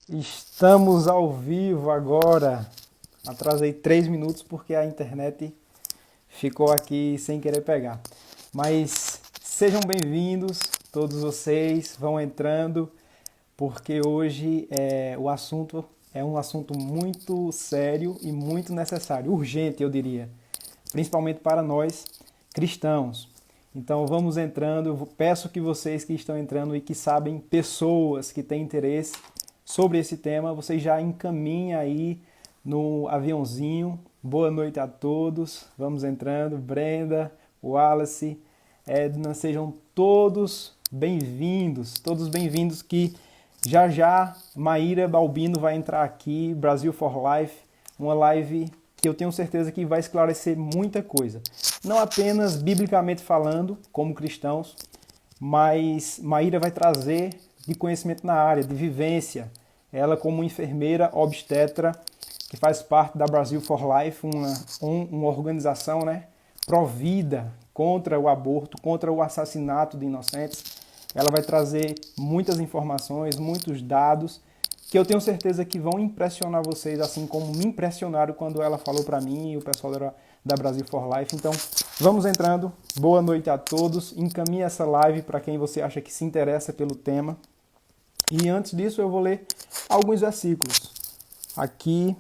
Estamos ao vivo agora. Atrasei 3 minutos porque a internet ficou aqui sem querer pegar. Mas sejam bem-vindos, todos vocês vão entrando, porque hoje o assunto é um assunto muito sério e muito necessário, urgente, eu diria, principalmente para nós cristãos. Então vamos entrando, eu peço que vocês que estão entrando e que sabem pessoas que têm interesse sobre esse tema, vocês já encaminhem aí no aviãozinho. Boa noite a todos, vamos entrando. Brenda, Wallace, Edna, sejam todos bem-vindos que já já Maíra Balbino vai entrar aqui, Brasil for Life, uma live que eu tenho certeza que vai esclarecer muita coisa. Não apenas biblicamente falando, como cristãos, mas Maíra vai trazer de conhecimento na área, de vivência. Ela como enfermeira obstetra, que faz parte da Brasil for Life, uma organização, né, pró-vida, contra o aborto, contra o assassinato de inocentes. Ela vai trazer muitas informações, muitos dados, que eu tenho certeza que vão impressionar vocês, assim como me impressionaram quando ela falou para mim e o pessoal da Brasil for Life. Então, vamos entrando. Boa noite a todos. Encaminhe essa live para quem você acha que se interessa pelo tema. E antes disso, eu vou ler alguns versículos aqui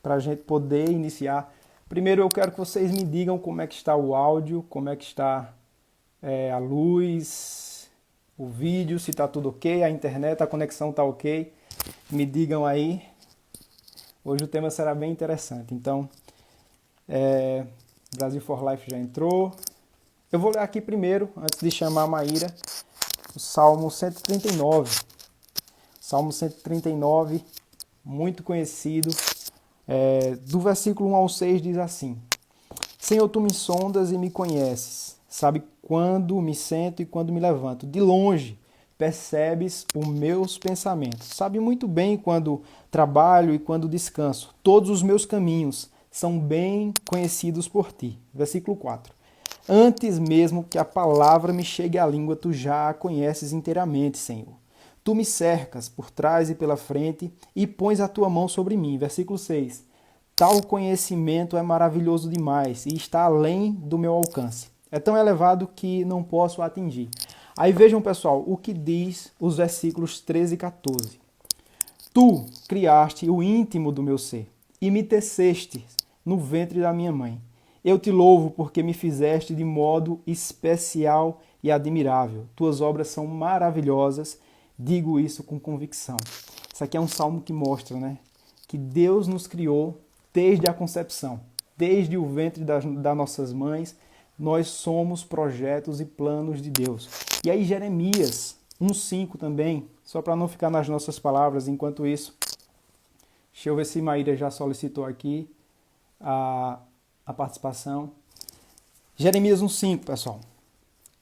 para a gente poder iniciar. Primeiro, eu quero que vocês me digam como é que está o áudio, como é que está a luz, o vídeo, se está tudo ok, a internet, a conexão está ok. Me digam aí. Hoje o tema será bem interessante. Então, Brasil for Life já entrou. Eu vou ler aqui primeiro, antes de chamar a Maíra, o Salmo 139. Salmo 139, muito conhecido. Do versículo 1 ao 6 diz assim: Senhor, tu me sondas e me conheces. Sabe quando me sento e quando me levanto. De longe percebes os meus pensamentos. Sabe muito bem quando trabalho e quando descanso. Todos os meus caminhos são bem conhecidos por ti. Versículo 4. Antes mesmo que a palavra me chegue à língua, tu já a conheces inteiramente, Senhor. Tu me cercas por trás e pela frente e pões a tua mão sobre mim. Versículo 6. Tal conhecimento é maravilhoso demais e está além do meu alcance. É tão elevado que não posso atingir. Aí vejam, pessoal, o que diz os versículos 13 e 14. Tu criaste o íntimo do meu ser e me teceste no ventre da minha mãe. Eu te louvo porque me fizeste de modo especial e admirável. Tuas obras são maravilhosas, digo isso com convicção. Isso aqui é um salmo que mostra, né, que Deus nos criou desde a concepção, desde o ventre das nossas mães. Nós somos projetos e planos de Deus. E aí Jeremias 1,5 também, só para não ficar nas nossas palavras, enquanto isso, deixa eu ver se Maíra já solicitou aqui a participação. Jeremias 1,5, pessoal.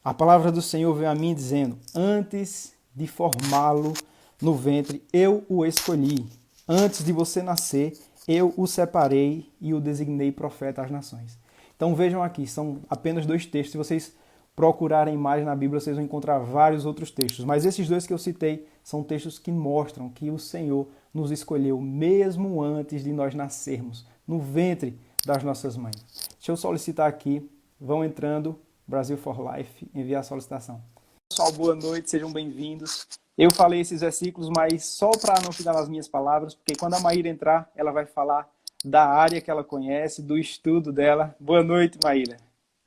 A palavra do Senhor veio a mim dizendo: antes de formá-lo no ventre, eu o escolhi. Antes de você nascer, eu o separei e o designei profeta às nações. Então vejam aqui, são apenas 2 textos. Se vocês procurarem mais na Bíblia, vocês vão encontrar vários outros textos. Mas esses 2 que eu citei são textos que mostram que o Senhor nos escolheu mesmo antes de nós nascermos, no ventre das nossas mães. Deixa eu solicitar aqui, vão entrando, Brasil for Life, enviar a solicitação. Pessoal, boa noite, sejam bem-vindos. Eu falei esses versículos, mas só para não ficar nas minhas palavras, porque quando a Maíra entrar, ela vai falar da área que ela conhece, do estudo dela. Boa noite, Maíra.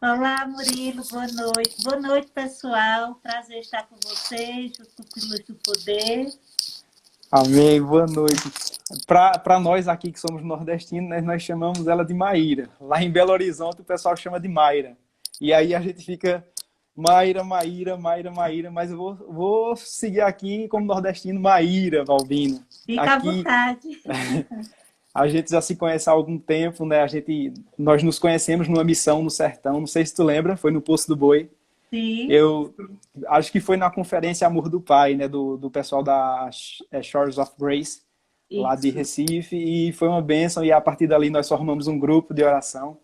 Olá, Murilo, boa noite. Boa noite, pessoal. Prazer estar com vocês, junto com o Luz do Poder. Amém, boa noite. Para nós aqui que somos nordestinos, né, nós chamamos ela de Maíra. Lá em Belo Horizonte o pessoal chama de Mayra. E aí a gente fica Maíra, Maíra, Maíra, Maíra, mas eu vou seguir aqui como nordestino, Maíra Balbino. Fica à Aqui vontade. a gente já se conhece há algum tempo, né? Nós nos conhecemos numa missão no sertão, não sei se tu lembra, foi no Poço do Boi. Sim, Eu acho que foi na conferência Amor do Pai, né? Do pessoal da Shores of Grace, lá de isso. Recife, e foi uma bênção, e a partir dali nós formamos um grupo de oração,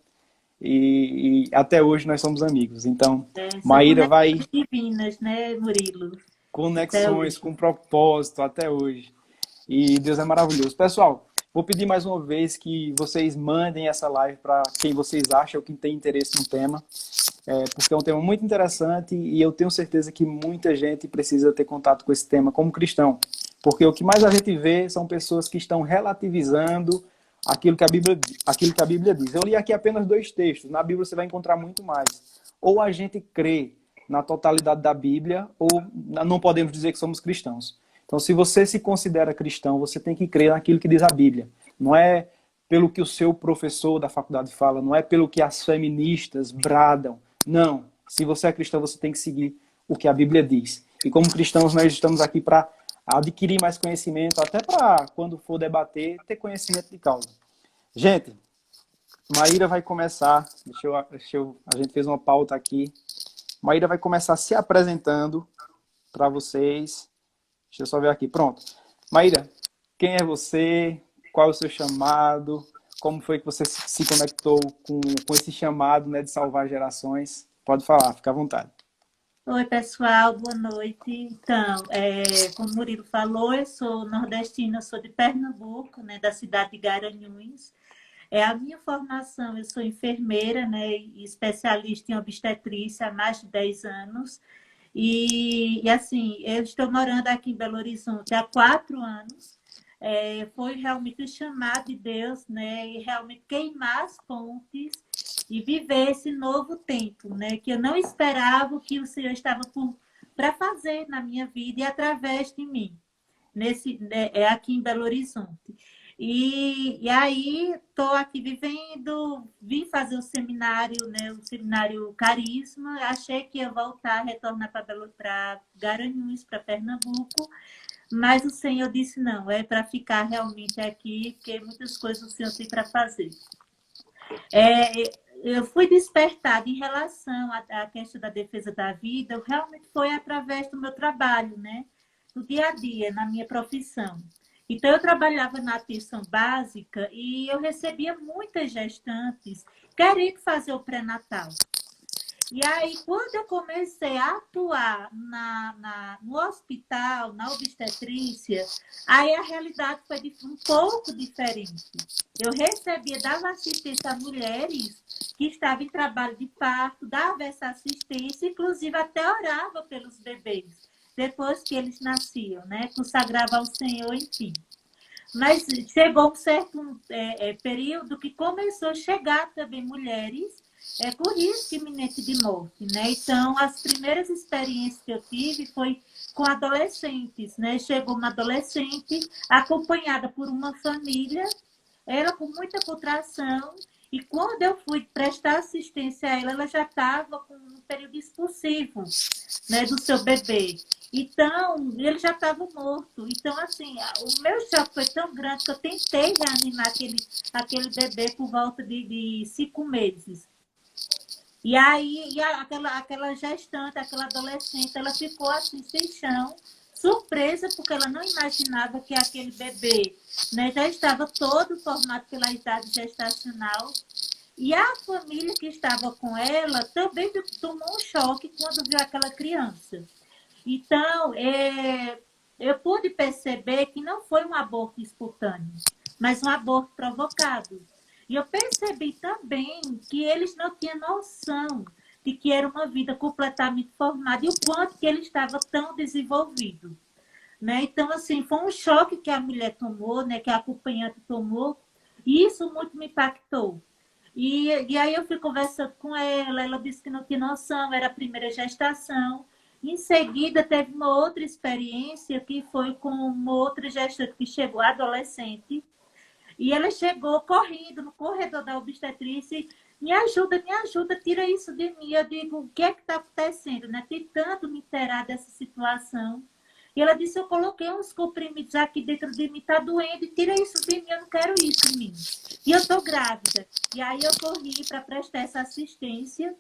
e até hoje nós somos amigos. Então, São Maíra conexões vai divinas, né, Murilo? Até conexões hoje. com propósito até hoje. E Deus é maravilhoso. Pessoal, vou pedir mais uma vez que vocês mandem essa live para quem vocês acham que tem interesse no tema, porque é um tema muito interessante e eu tenho certeza que muita gente precisa ter contato com esse tema como cristão. Porque o que mais a gente vê são pessoas que estão relativizando aquilo que a Bíblia diz. Eu li aqui apenas 2 textos. Na Bíblia você vai encontrar muito mais. Ou a gente crê na totalidade da Bíblia, ou não podemos dizer que somos cristãos. Então, se você se considera cristão, você tem que crer naquilo que diz a Bíblia. Não é pelo que o seu professor da faculdade fala, não é pelo que as feministas bradam. Não. Se você é cristão, você tem que seguir o que a Bíblia diz. E como cristãos, nós estamos aqui para adquirir mais conhecimento, até para, quando for debater, ter conhecimento de causa. Gente, Maíra vai começar. A gente fez uma pauta aqui. Maíra vai começar se apresentando para vocês. Deixa eu só ver aqui. Pronto. Maíra, quem é você? Qual é o seu chamado? Como foi que você se conectou com esse chamado, né, de salvar gerações? Pode falar, fica à vontade. Oi, pessoal, boa noite. Então, como o Murilo falou, eu sou nordestina, eu sou de Pernambuco, né, da cidade de Garanhuns. A minha formação, eu sou enfermeira, né, e especialista em obstetrícia há mais de 10 anos. E assim, eu estou morando aqui em Belo Horizonte há 4 anos. Foi realmente o chamado de Deus, né, e realmente queimar as pontes e viver esse novo tempo, né, que eu não esperava que o Senhor estava para fazer na minha vida e através de mim, aqui em Belo Horizonte. E aí estou aqui vivendo, vim fazer o seminário, né, o seminário Carisma. Achei que ia voltar, retornar para Garanhuns, para Pernambuco, mas o Senhor disse não, é para ficar realmente aqui, porque muitas coisas o Senhor tem para fazer. Eu fui despertada em relação à questão da defesa da vida, realmente foi através do meu trabalho, né? Do dia a dia, na minha profissão. Então, eu trabalhava na atenção básica e eu recebia muitas gestantes querendo fazer o pré-natal. E aí, quando eu comecei a atuar no hospital, na obstetrícia, aí a realidade foi um pouco diferente. Eu recebia, dava assistência a mulheres que estavam em trabalho de parto, dava essa assistência, inclusive até orava pelos bebês, depois que eles nasciam, né? Consagrava ao Senhor, enfim. Mas chegou um certo período que começou a chegar também mulheres com risco iminente de morte, né? Então, as primeiras experiências que eu tive foi com adolescentes, né? Chegou uma adolescente acompanhada por uma família, ela com muita contração, e quando eu fui prestar assistência a ela, ela já estava com um período expulsivo, né, do seu bebê. Então, ele já estava morto. Então, assim, o meu choque foi tão grande que eu tentei reanimar aquele bebê por volta de 5 meses. E aí, aquela gestante, aquela adolescente, ela ficou assim, sem chão, surpresa, porque ela não imaginava que aquele bebê, né, já estava todo formado pela idade gestacional. E a família que estava com ela também tomou um choque quando viu aquela criança. Então, eu pude perceber que não foi um aborto espontâneo, mas um aborto provocado. E eu percebi também que eles não tinham noção de que era uma vida completamente formada e o quanto que ele estava tão desenvolvido. Né? Então, assim, foi um choque que a mulher tomou, né, que a acompanhante tomou, e isso muito me impactou. E aí eu fui conversando com ela disse que não tinha noção, era a primeira gestação. Em seguida, teve uma outra experiência que foi com uma outra gestante que chegou, adolescente, e ela chegou correndo no corredor da obstetrícia e me ajuda, tira isso de mim. Eu digo, o que é que está acontecendo? Né? Tentando me inteirar dessa situação. E ela disse, eu coloquei uns comprimidos aqui dentro de mim, está doendo, tira isso de mim, eu não quero isso em mim. E eu estou grávida. E aí eu corri para prestar essa assistência.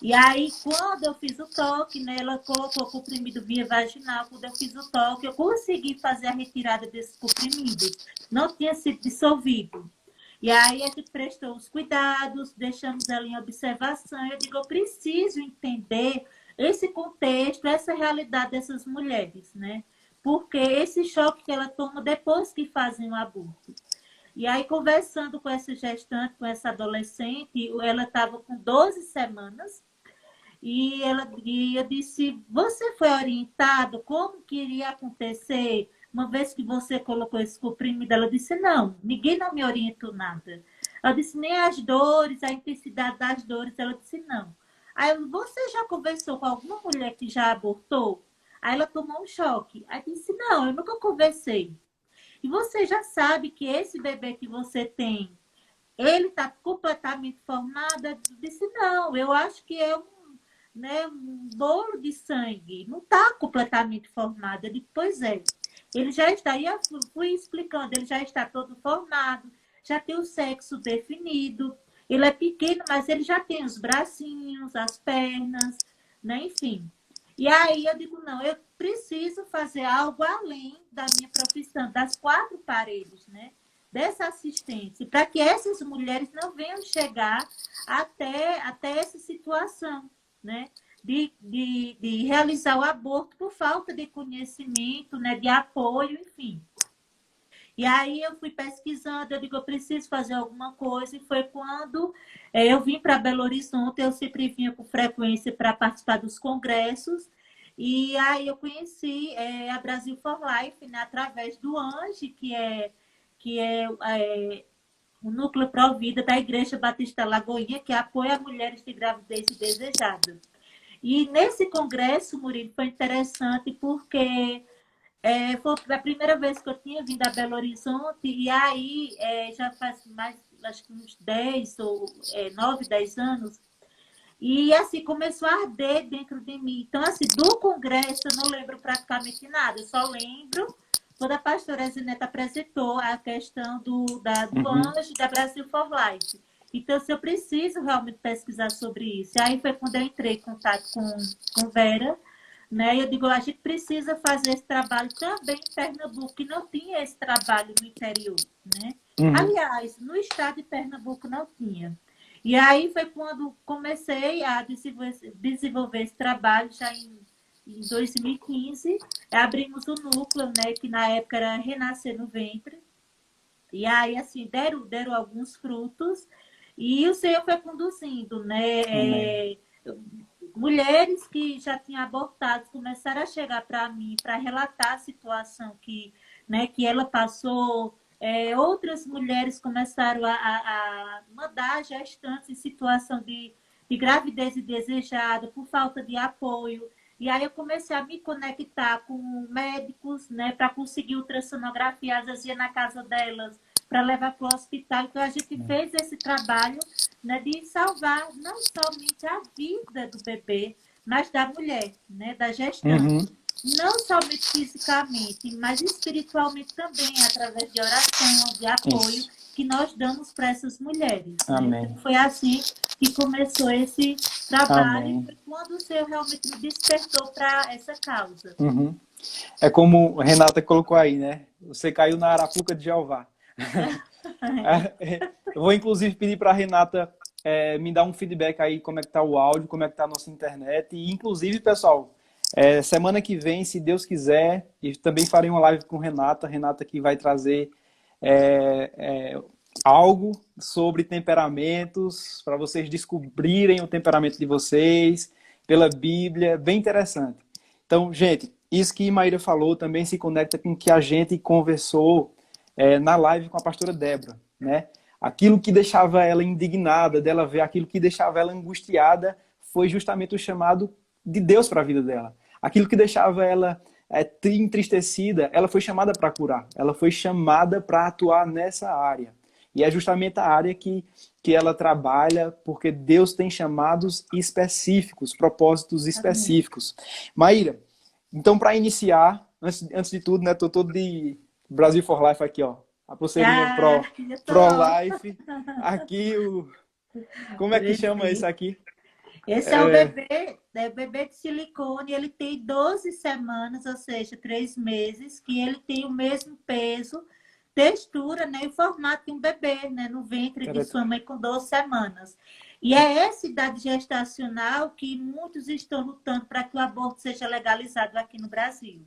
E aí, quando eu fiz o toque, né, ela colocou o comprimido via vaginal. Quando eu fiz o toque, eu consegui fazer a retirada desses comprimidos. Não tinha sido dissolvido. E aí a gente prestou os cuidados, deixamos ela em observação. Eu digo, eu preciso entender esse contexto, essa realidade dessas mulheres, né? porque esse choque que ela toma depois que fazem o aborto. E aí, conversando com essa gestante, com essa adolescente, ela estava com 12 semanas, e eu disse, você foi orientado como que iria acontecer uma vez que você colocou esse comprimido? Ela disse, não, ninguém não me orientou nada. Ela disse, nem as dores, a intensidade das dores. Ela disse, não. Aí eu, você já conversou com alguma mulher que já abortou? Aí ela tomou um choque. Aí disse, não, eu nunca conversei. E você já sabe que esse bebê que você tem, ele está completamente formado? Eu disse, não, eu acho que é um bolo de sangue, não está completamente formado. Eu digo, pois é, ele já está, e eu fui explicando, ele já está todo formado, já tem o sexo definido, ele é pequeno, mas ele já tem os bracinhos, as pernas, né? Enfim. E aí eu digo, não, eu preciso fazer algo além da minha profissão, das quatro paredes, né? Dessa assistência, para que essas mulheres não venham chegar até essa situação, né? De realizar o aborto por falta de conhecimento, né? De apoio, enfim. E aí eu fui pesquisando, eu digo, eu preciso fazer alguma coisa, e foi quando eu vim para Belo Horizonte, eu sempre vinha com frequência para participar dos congressos, e aí eu conheci a Brasil for Life, né, através do ANGE, que é o Núcleo Provida da Igreja Batista Lagoinha, que apoia mulheres de gravidez indesejada. E nesse congresso, Murilo, foi interessante porque foi a primeira vez que eu tinha vindo a Belo Horizonte, e aí já faz mais, acho que uns 10 ou 9, 10 anos, e assim, começou a arder dentro de mim. Então, assim, do congresso eu não lembro praticamente nada, eu só lembro quando a pastora Zineta apresentou a questão do Anjo da Brasil for Life. Então, se eu preciso realmente pesquisar sobre isso. E aí foi quando eu entrei em contato com Vera, né? Eu digo, a gente precisa fazer esse trabalho também em Pernambuco, que não tinha esse trabalho no interior, né? Uhum. Aliás, no estado de Pernambuco não tinha. E aí foi quando comecei a desenvolver esse trabalho, já em 2015, abrimos o núcleo, né, que na época era Renascer no Ventre, e aí, assim, deram alguns frutos, e o Senhor foi conduzindo, né? Amém. Mulheres que já tinham abortado começaram a chegar para mim para relatar a situação que ela passou. Outras mulheres começaram a mandar gestantes em situação de gravidez indesejada por falta de apoio. E aí eu comecei a me conectar com médicos, né, para conseguir ultrassonografia, às vezes ia na casa delas, para levar para o hospital. Então a gente fez esse trabalho, né, de salvar não somente a vida do bebê, mas da mulher, né, da gestante. Uhum. Não somente fisicamente, mas espiritualmente também, através de oração, de apoio Isso. que nós damos para essas mulheres. Né? Então, Amém. foi assim que começou esse trabalho, e Amém. foi quando o Senhor realmente me despertou para essa causa. Uhum. É como a Renata colocou aí, né? Você caiu na arapuca de Jeová. Eu vou inclusive pedir para a Renata me dar um feedback aí como é que tá o áudio, como é que tá a nossa internet. E inclusive, pessoal, semana que vem, se Deus quiser, e também farei uma live com Renata. Renata que vai trazer é, é, algo sobre temperamentos, para vocês descobrirem o temperamento de vocês, pela Bíblia, bem interessante. Então, gente, isso que Maíra falou também se conecta com o que a gente conversou na live com a pastora Débora, né? Aquilo que deixava ela indignada, dela ver aquilo que deixava ela angustiada, foi justamente o chamado de Deus para a vida dela. Aquilo que deixava ela entristecida, ela foi chamada para curar, ela foi chamada para atuar nessa área. E é justamente a área que ela trabalha, porque Deus tem chamados específicos, propósitos específicos. Maíra, então para iniciar, antes de tudo, né, tô todo de Brasil for Life aqui, ó. A pulseirinha Ah, eu Pro tô. Life. Aqui como é que chama isso aqui? Esse é o bebê de silicone, ele tem 12 semanas, ou seja, 3 meses, que ele tem o mesmo peso, textura, né, e formato de um bebê, né, no ventre de sua mãe com 12 semanas. E é essa idade gestacional que muitos estão lutando para que o aborto seja legalizado aqui no Brasil.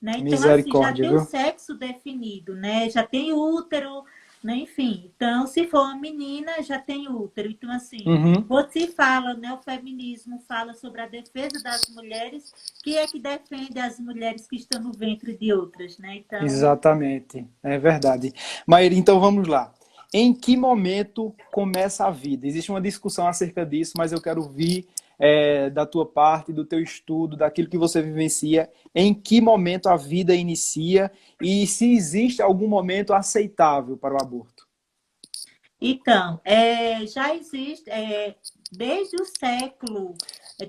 né? Então, assim, já Misericórdia, tem o viu? sexo definido, né? Já tem útero, né? Enfim, então, se for uma menina, já tem útero. Então, assim, Uhum. quando se fala, né, o feminismo fala sobre a defesa das mulheres, que é que defende as mulheres que estão no ventre de outras, né? Então, Exatamente, é verdade. Maíra, então vamos lá. Em que momento começa a vida? Existe uma discussão acerca disso, mas eu quero ouvir da tua parte, do teu estudo, daquilo que você vivencia. Em que momento a vida inicia e se existe algum momento aceitável para o aborto? então, já existe, desde o século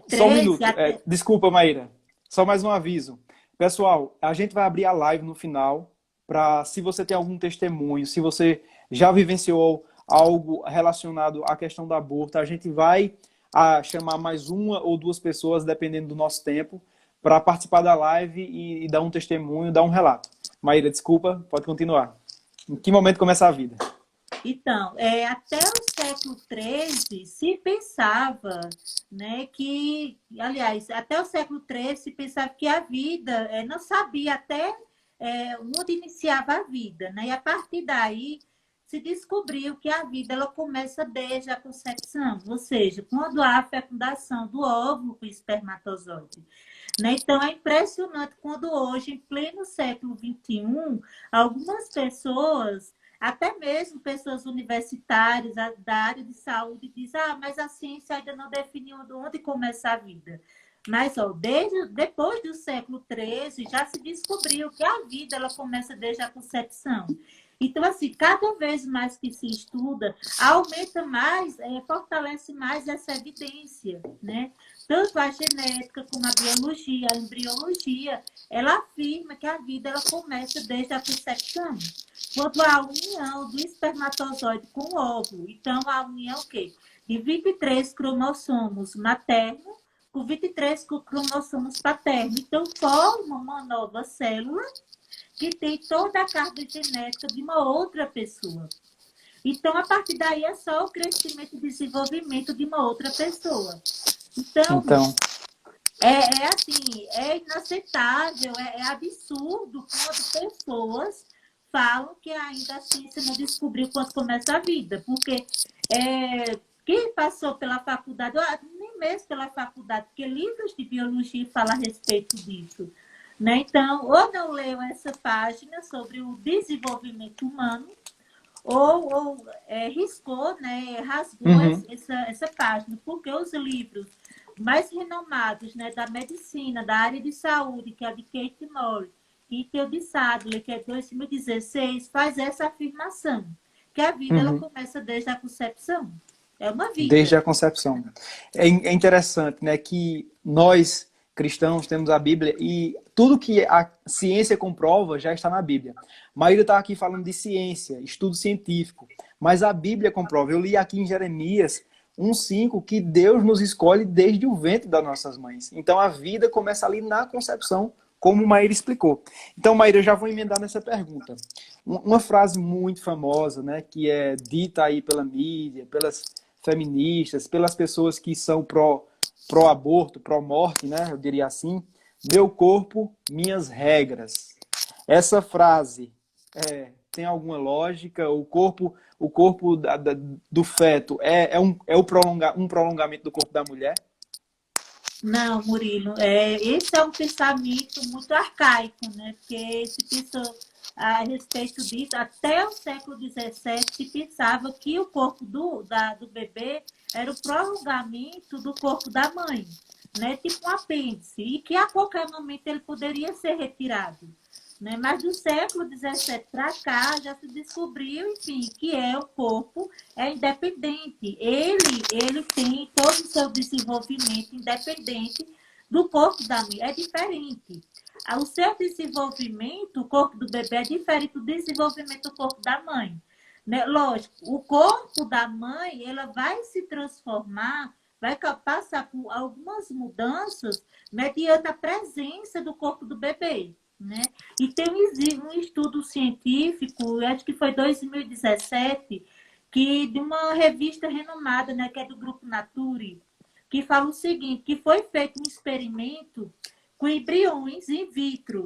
Só um 13 minuto. até. Desculpa, Maíra. Só mais um aviso. Pessoal, a gente vai abrir a live no final para, se você tem algum testemunho, se você já vivenciou algo relacionado à questão do aborto, a gente vai chamar mais uma ou duas pessoas, dependendo do nosso tempo, para participar da live e dar um testemunho, dar um relato. Maíra, desculpa, pode continuar. Em que momento começa a vida? Então, até o século XIII se pensava, né, que, aliás, até o século XIII se pensava que a vida, não sabia até onde iniciava a vida, né? E a partir daí se descobriu que a vida ela começa desde a concepção, ou seja, quando há a fecundação do óvulo com o espermatozoide. Né? Então, é impressionante quando hoje, em pleno século XXI, algumas pessoas, até mesmo pessoas universitárias da área de saúde, dizem: ah, mas a ciência ainda não definiu onde começa a vida. Mas, ó, depois do século XIII, já se descobriu que a vida ela começa desde a concepção. Então, assim, cada vez mais que se estuda, aumenta mais, fortalece mais essa evidência, né? Tanto a genética como a biologia, a embriologia, ela afirma que a vida ela começa desde a concepção. Quando há a união do espermatozoide com o óvulo. Então, a união o quê? De 23 cromossomos maternos com 23 cromossomos paternos. Então, forma uma nova célula que tem toda a carga genética de uma outra pessoa. Então, a partir daí é só o crescimento e desenvolvimento de uma outra pessoa. Então, Então, assim, é inaceitável, é absurdo quando pessoas falam que ainda a ciência não descobriu quando começa a vida, porque quem passou pela faculdade, nem mesmo pela faculdade, porque livros de biologia falam a respeito disso, né? Então, ou não leu essa página sobre o desenvolvimento humano, ou riscou, né, rasgou uhum. essa página, porque os livros mais renomados, né, da medicina, da área de saúde, que é a de Kate Moore, e tem o de Sadler, que é 2016, faz essa afirmação, que a vida ela Uhum. começa desde a concepção. É uma Desde vida. a concepção. É interessante, né, que nós cristãos temos a Bíblia e tudo que a ciência comprova já está na Bíblia. Maíra está aqui falando de ciência, estudo científico, mas a Bíblia comprova. Eu li aqui em Jeremias 1:5 que Deus nos escolhe desde o ventre das nossas mães. Então a vida começa ali na concepção, como Maíra explicou. Então, Maíra, eu já vou emendar nessa pergunta. Uma frase muito famosa, né, que é dita aí pela mídia, pelas feministas, pelas pessoas que são pró-aborto, pró-morte, né? Eu diria assim. Meu corpo, minhas regras. Essa frase tem alguma lógica? O corpo do feto um prolongamento do corpo da mulher? Não, Murilo, esse é um pensamento muito arcaico, né? Porque se pensou a respeito disso, até o século XVII se pensava que o corpo do bebê era o prolongamento do corpo da mãe, né? Tipo um apêndice, e que a qualquer momento ele poderia ser retirado. Né? Mas do século XVII para cá já se descobriu, enfim, que o corpo é independente. Ele tem todo o seu desenvolvimento independente do corpo da mãe. É diferente. O seu desenvolvimento, o corpo do bebê é diferente do desenvolvimento do corpo da mãe. Né? Lógico, o corpo da mãe ela vai se transformar, vai passar por algumas mudanças mediante a presença do corpo do bebê. Né? E tem um estudo científico, acho que foi 2017, que de uma revista renomada, né, que é do grupo Nature, que fala o seguinte, que foi feito um experimento com embriões in vitro.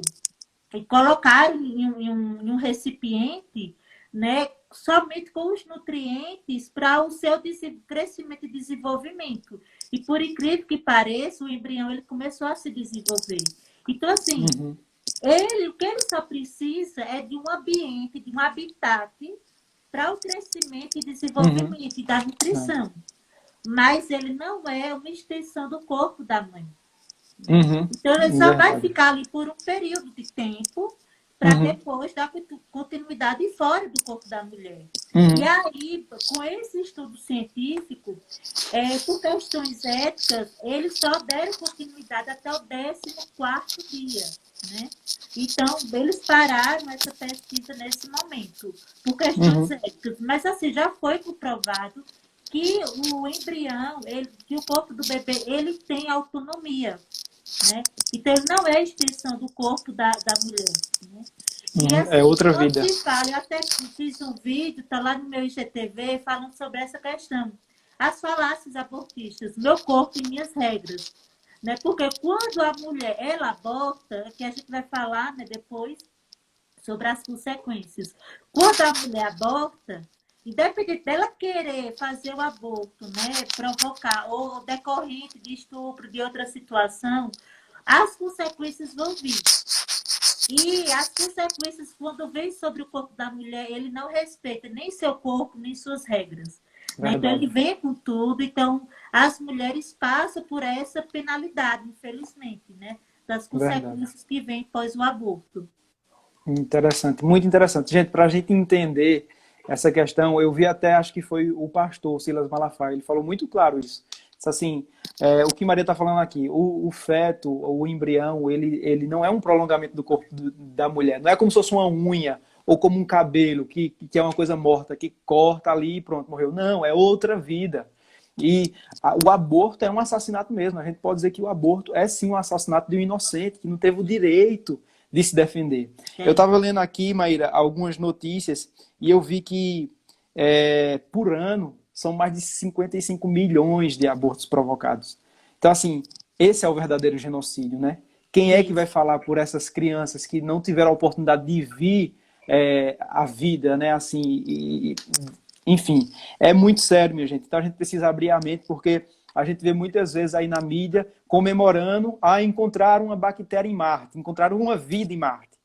colocaram em um recipiente, né, somente com os nutrientes para o seu crescimento e desenvolvimento. E por incrível que pareça, o embrião ele começou a se desenvolver. Então, assim, Uhum. o que ele só precisa é de um ambiente, de um habitat para o crescimento e Uhum. desenvolvimento e da É. nutrição. Mas ele não é uma extensão do corpo da mãe. Né? Uhum. Então, ele só vai Verdade. ficar ali por um período de tempo para Uhum. depois dar continuidade fora do corpo da mulher. E Uhum. aí, com esse estudo científico, por questões éticas, eles só deram continuidade até o 14º dia, né? Então, eles pararam essa pesquisa nesse momento, por questões Uhum. éticas. Mas, assim, já foi comprovado que o embrião, que o corpo do bebê, ele tem autonomia, né? Então, ele não é a extensão do corpo da mulher, né? E Uhum. É assim, outra quando vida. se fala, eu até fiz um vídeo, tá lá no meu IGTV, falando sobre essa questão. As falácias abortistas, meu corpo e minhas regras. Né? Porque quando a mulher, ela aborta, que a gente vai falar, né, depois, sobre as consequências. Quando a mulher aborta, independente dela querer fazer o aborto, né, provocar, ou decorrente de estupro, de outra situação, as consequências vão vir. E as consequências, quando vem sobre o corpo da mulher, ele não respeita nem seu corpo, nem suas regras. Né? Então, ele Verdade. vem com tudo. Então, as mulheres passam por essa penalidade, infelizmente, né? Das Verdade. consequências que vêm após o aborto. Interessante, muito interessante. Gente, para a gente entender essa questão, eu vi até, acho que foi o pastor Silas Malafaia, ele falou muito claro isso. Disse assim, o que Maria está falando aqui, o feto, o embrião, ele não é um prolongamento do corpo da mulher, não é como se fosse uma unha ou como um cabelo, que é uma coisa morta, que corta ali e pronto, morreu. Não, é outra vida. E o aborto é um assassinato mesmo. A gente pode dizer que o aborto é sim um assassinato de um inocente que não teve o direito de se defender. Eu É, estava lendo aqui, Maíra, algumas notícias e eu vi que por ano são mais de 55 milhões de abortos provocados. Então, assim, esse é o verdadeiro genocídio, né? Quem é que vai isso. falar por essas crianças que não tiveram a oportunidade de vir a vida, né? Assim, enfim, é muito sério, minha gente. Então a gente precisa abrir a mente porque a gente vê muitas vezes aí na mídia comemorando encontrar uma bactéria em Marte, encontrar uma vida em Marte.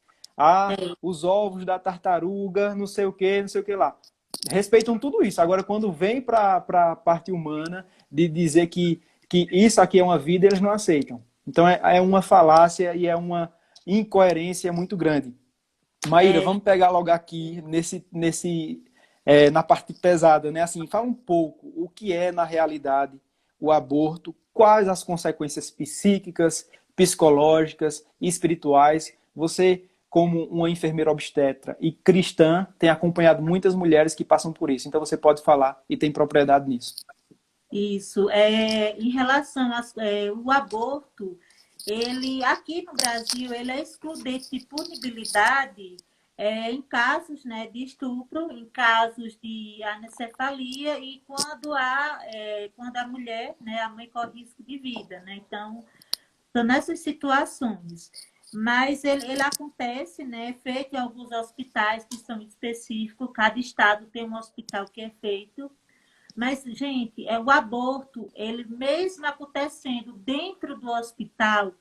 Os ovos da tartaruga, não sei o que lá. Respeitam tudo isso. Agora, quando vem para a parte humana de dizer que isso aqui é uma vida, eles não aceitam. Então é uma falácia e é uma incoerência muito grande. Maíra, É, vamos pegar logo aqui na parte pesada, né? Assim, fala um pouco o que é na realidade o aborto, quais as consequências psíquicas, psicológicas e espirituais. Você, como uma enfermeira obstetra e cristã, tem acompanhado muitas mulheres que passam por isso. Então você pode falar e tem propriedade nisso. isso. Em relação ao aborto, ele aqui no Brasil ele é excludente de punibilidade em casos, né, de estupro, em casos de anencefalia e quando a mulher, né, a mãe corre risco de vida, né? Então, são nessas situações. Mas ele acontece, né, feito em alguns hospitais que são específicos, cada estado tem um hospital que é feito, mas, gente, o aborto, ele mesmo acontecendo dentro do hospital,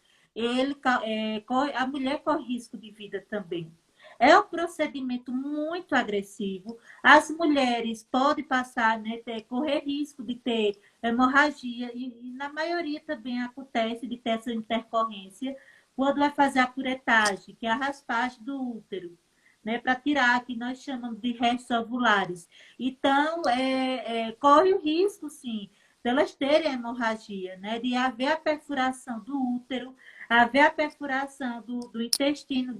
a mulher corre risco de vida também. É um procedimento muito agressivo. As mulheres podem passar, né, correr risco de ter hemorragia, e na maioria também acontece de ter essa intercorrência quando vai fazer a curetagem, que é a raspagem do útero, né, para tirar, que nós chamamos de restos ovulares. Então, corre o risco, sim, delas terem hemorragia, né? De haver a perfuração do útero, haver a perfuração do intestino,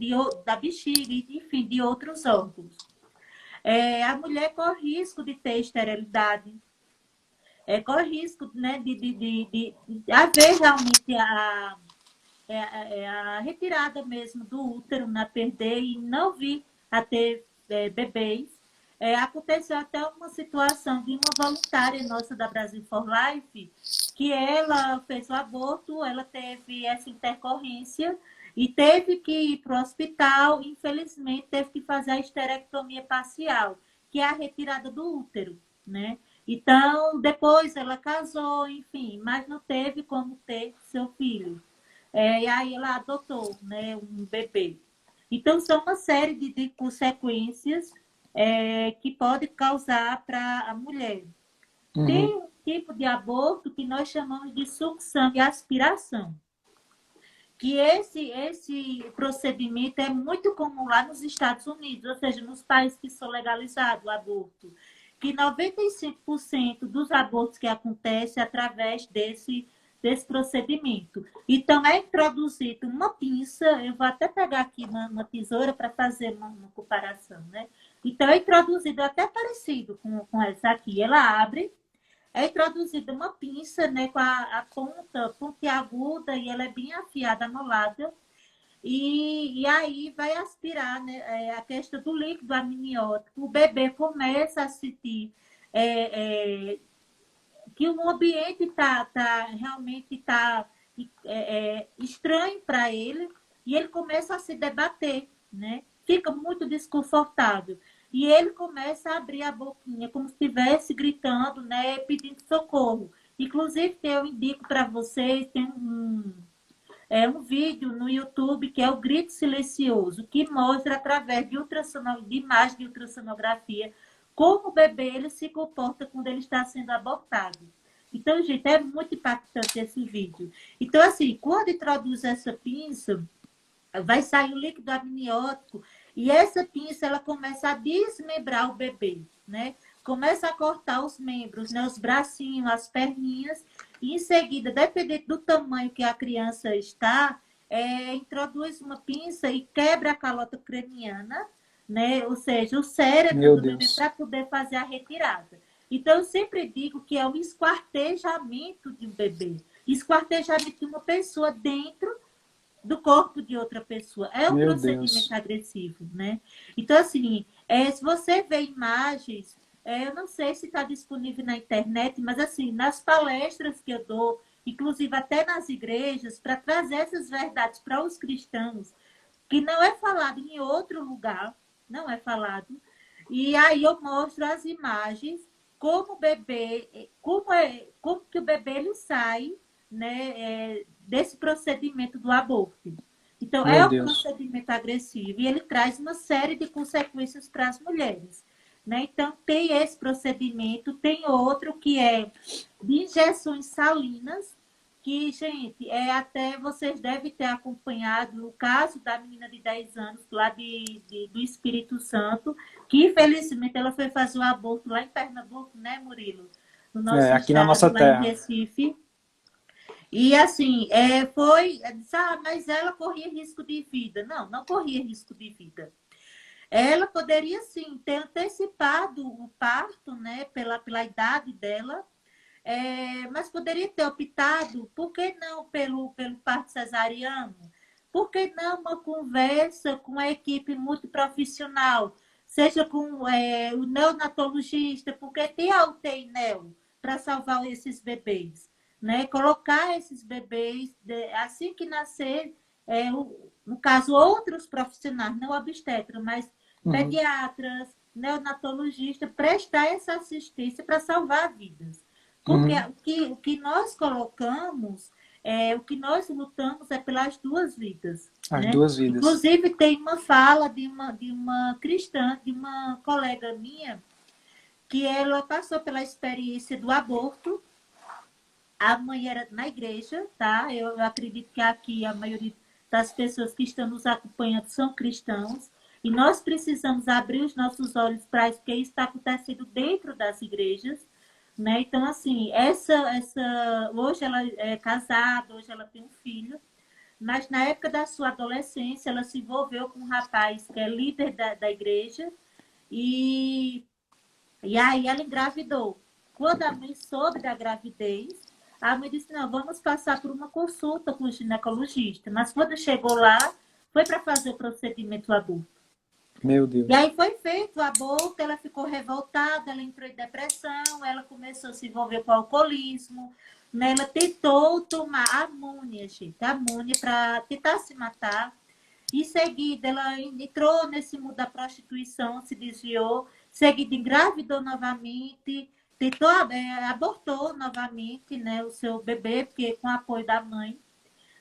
da bexiga, enfim, de outros órgãos. A mulher corre risco de ter esterilidade, corre risco, né, de haver realmente a retirada mesmo do útero, na perder e não vir a ter bebês. Aconteceu até uma situação de uma voluntária nossa da Brasil for Life, que ela fez o aborto, ela teve essa intercorrência E teve que ir para o hospital, infelizmente, teve que fazer a esterectomia parcial, que é a retirada do útero, né? Então, depois ela casou, enfim, mas não teve como ter seu filho. E aí ela adotou, né, um bebê. Então, são uma série de consequências que pode causar para a mulher. Uhum. Tem um tipo de aborto que nós chamamos de sucção e aspiração, que esse procedimento é muito comum lá nos Estados Unidos, ou seja, nos países que são legalizados o aborto, que 95% dos abortos que acontecem através desse procedimento. Então, é introduzido uma pinça, eu vou até pegar aqui uma tesoura para fazer uma comparação, né? Então, é introduzido até parecido com essa aqui. Ela abre, é introduzida uma pinça, né, com a ponta pontiaguda e ela é bem afiada no lado. E aí vai aspirar, né, a questão do líquido amniótico. O bebê começa a sentir que o ambiente realmente está estranho para ele e ele começa a se debater, né? Fica muito desconfortável. E ele começa a abrir a boquinha, como se estivesse gritando, né? Pedindo socorro. Inclusive, eu indico para vocês, tem um vídeo no YouTube que é o Grito Silencioso, que mostra através de imagem de ultrassonografia como o bebê ele se comporta quando ele está sendo abortado. Então, gente, é muito impactante esse vídeo. Então, assim, quando introduz essa pinça, vai sair o líquido amniótico e essa pinça ela começa a desmembrar o bebê, né? Começa a cortar os membros, né? Os bracinhos, as perninhas, e em seguida, dependendo do tamanho que a criança está, introduz uma pinça e quebra a calota craniana, né? Ou seja, o cérebro Meu do bebê Deus. para poder fazer a retirada. Então, eu sempre digo que é o esquartejamento de um bebê, esquartejamento de uma pessoa dentro do corpo de outra pessoa. É um Meu procedimento Deus. agressivo, né? Então, assim, se você vê imagens, eu não sei se está disponível na internet, mas, assim, nas palestras que eu dou, inclusive até nas igrejas, para trazer essas verdades para os cristãos, que não é falado em outro lugar, não é falado. E aí eu mostro as imagens, como o bebê, como que o bebê ele sai, né, desse procedimento do aborto. Então, Meu é um Deus. procedimento agressivo e ele traz uma série de consequências para as mulheres. Né? Então, tem esse procedimento, tem outro que é de injeções salinas, que, gente, até vocês devem ter acompanhado o caso da menina de 10 anos, lá do Espírito Santo, que infelizmente ela foi fazer o aborto lá em Pernambuco, né, Murilo? No nosso Aqui na estado, nossa lá em terra. Recife. E assim, mas ela corria risco de vida. Não, não corria risco de vida. Ela poderia sim ter antecipado o parto, né, pela idade dela, mas poderia ter optado, por que não pelo parto cesariano? Por que não uma conversa com a equipe multiprofissional? Seja com o neonatologista, porque tem a UTI neo para salvar esses bebês. Né? Colocar esses bebês, assim que nascer, no caso, outros profissionais, não obstetra, mas Uhum. pediatras, neonatologistas, prestar essa assistência para salvar vidas. Porque Uhum. o que nós colocamos, o que nós lutamos é pelas duas vidas. As Né? duas vidas. Inclusive, tem uma fala de uma cristã, de uma colega minha, que ela passou pela experiência do aborto. A mãe era na igreja, tá? Eu acredito que aqui a maioria das pessoas que estão nos acompanhando são cristãos. E nós precisamos abrir os nossos olhos para isso, porque isso está acontecendo dentro das igrejas. Né? Então, assim, hoje ela é casada, hoje ela tem um filho, mas na época da sua adolescência ela se envolveu com um rapaz que é líder da igreja e, e aí ela engravidou. Quando a mãe soube da gravidez, a mãe disse, não, vamos passar por uma consulta com o ginecologista. Mas quando chegou lá, foi para fazer o procedimento do aborto. Meu E Deus. aí foi feito o aborto, ela ficou revoltada, ela entrou em depressão, ela começou a se envolver com o alcoolismo, né? Ela tentou tomar amônia, gente, amônia para tentar se matar. Em seguida, ela entrou nesse mundo da prostituição, se desviou, seguida engravidou novamente, tentou, abortou novamente, né, o seu bebê, porque com o apoio da mãe.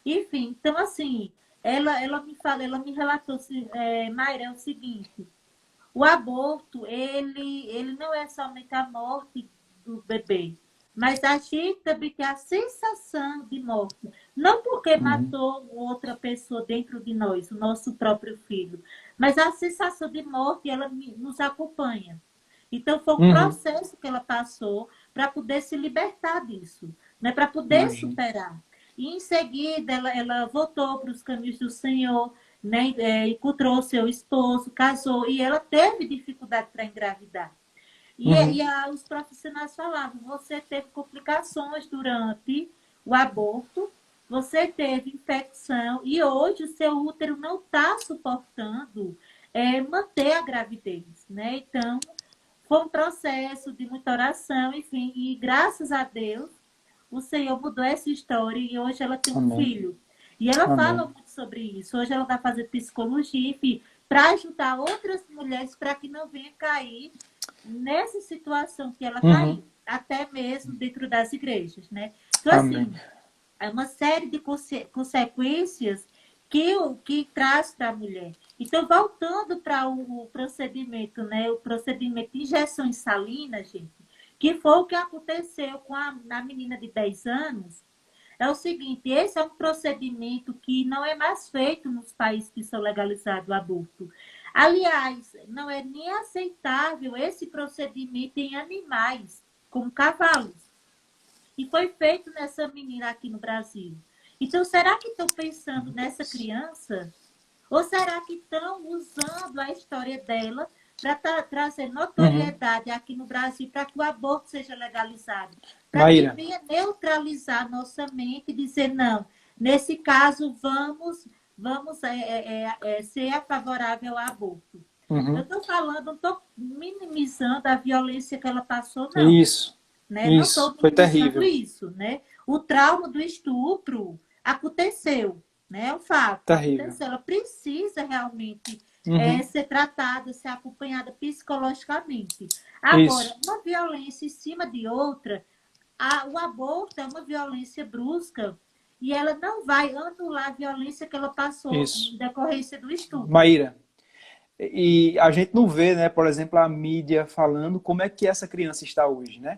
Enfim, então assim, ela me fala, ela me relatou, Mayra, é o seguinte, o aborto, ele não é somente a morte do bebê, mas a gente também tem a sensação de morte. Não porque Uhum. matou outra pessoa dentro de nós, o nosso próprio filho, mas a sensação de morte, ela nos acompanha. Então, foi um Uhum. processo que ela passou para poder se libertar disso, né? Para poder Imagino. superar. E, em seguida, ela voltou para os caminhos do Senhor, né? Encontrou seu esposo, casou, e ela teve dificuldade para engravidar. Uhum. Os profissionais falavam, você teve complicações durante o aborto, você teve infecção, e hoje o seu útero não está suportando manter a gravidez, né? Então, foi um processo de muita oração, enfim, e graças a Deus, o Senhor mudou essa história e hoje ela tem um Amém. filho. E ela fala Amém. muito sobre isso. Hoje ela está fazendo psicologia, enfim, para ajudar outras mulheres para que não venha cair nessa situação que ela Uhum. caiu, até mesmo dentro das igrejas, né? Então, Amém. assim, é uma série de consequências que traz para a mulher. Então, voltando para o procedimento, né? O procedimento de injeções salinas, gente, que foi o que aconteceu com a menina de 10 anos, é o seguinte, esse é um procedimento que não é mais feito nos países que são legalizados o aborto. Aliás, não é nem aceitável esse procedimento em animais, como cavalos. E foi feito nessa menina aqui no Brasil. Então, será que estão pensando Meu nessa Deus. criança? Ou será que estão usando a história dela para trazer Uhum. notoriedade aqui no Brasil para que o aborto seja legalizado? Para que Maíra. venha neutralizar nossa mente e dizer, não, nesse caso, vamos ser favorável ao aborto. Eu Uhum. estou falando, não estou minimizando a violência que ela passou, não, Isso. né? Não Isso. estou Foi minimizando terrível. isso, né? O trauma do estupro aconteceu, né? É um fato, Terrível. aconteceu. Ela precisa realmente Uhum. ser tratada, ser acompanhada psicologicamente. Agora, Isso. uma violência em cima de outra, o aborto é uma violência brusca e ela não vai anular a violência que ela passou em Isso. decorrência do estupro. Maíra. E a gente não vê, né, por exemplo, a mídia falando como é que essa criança está hoje, né?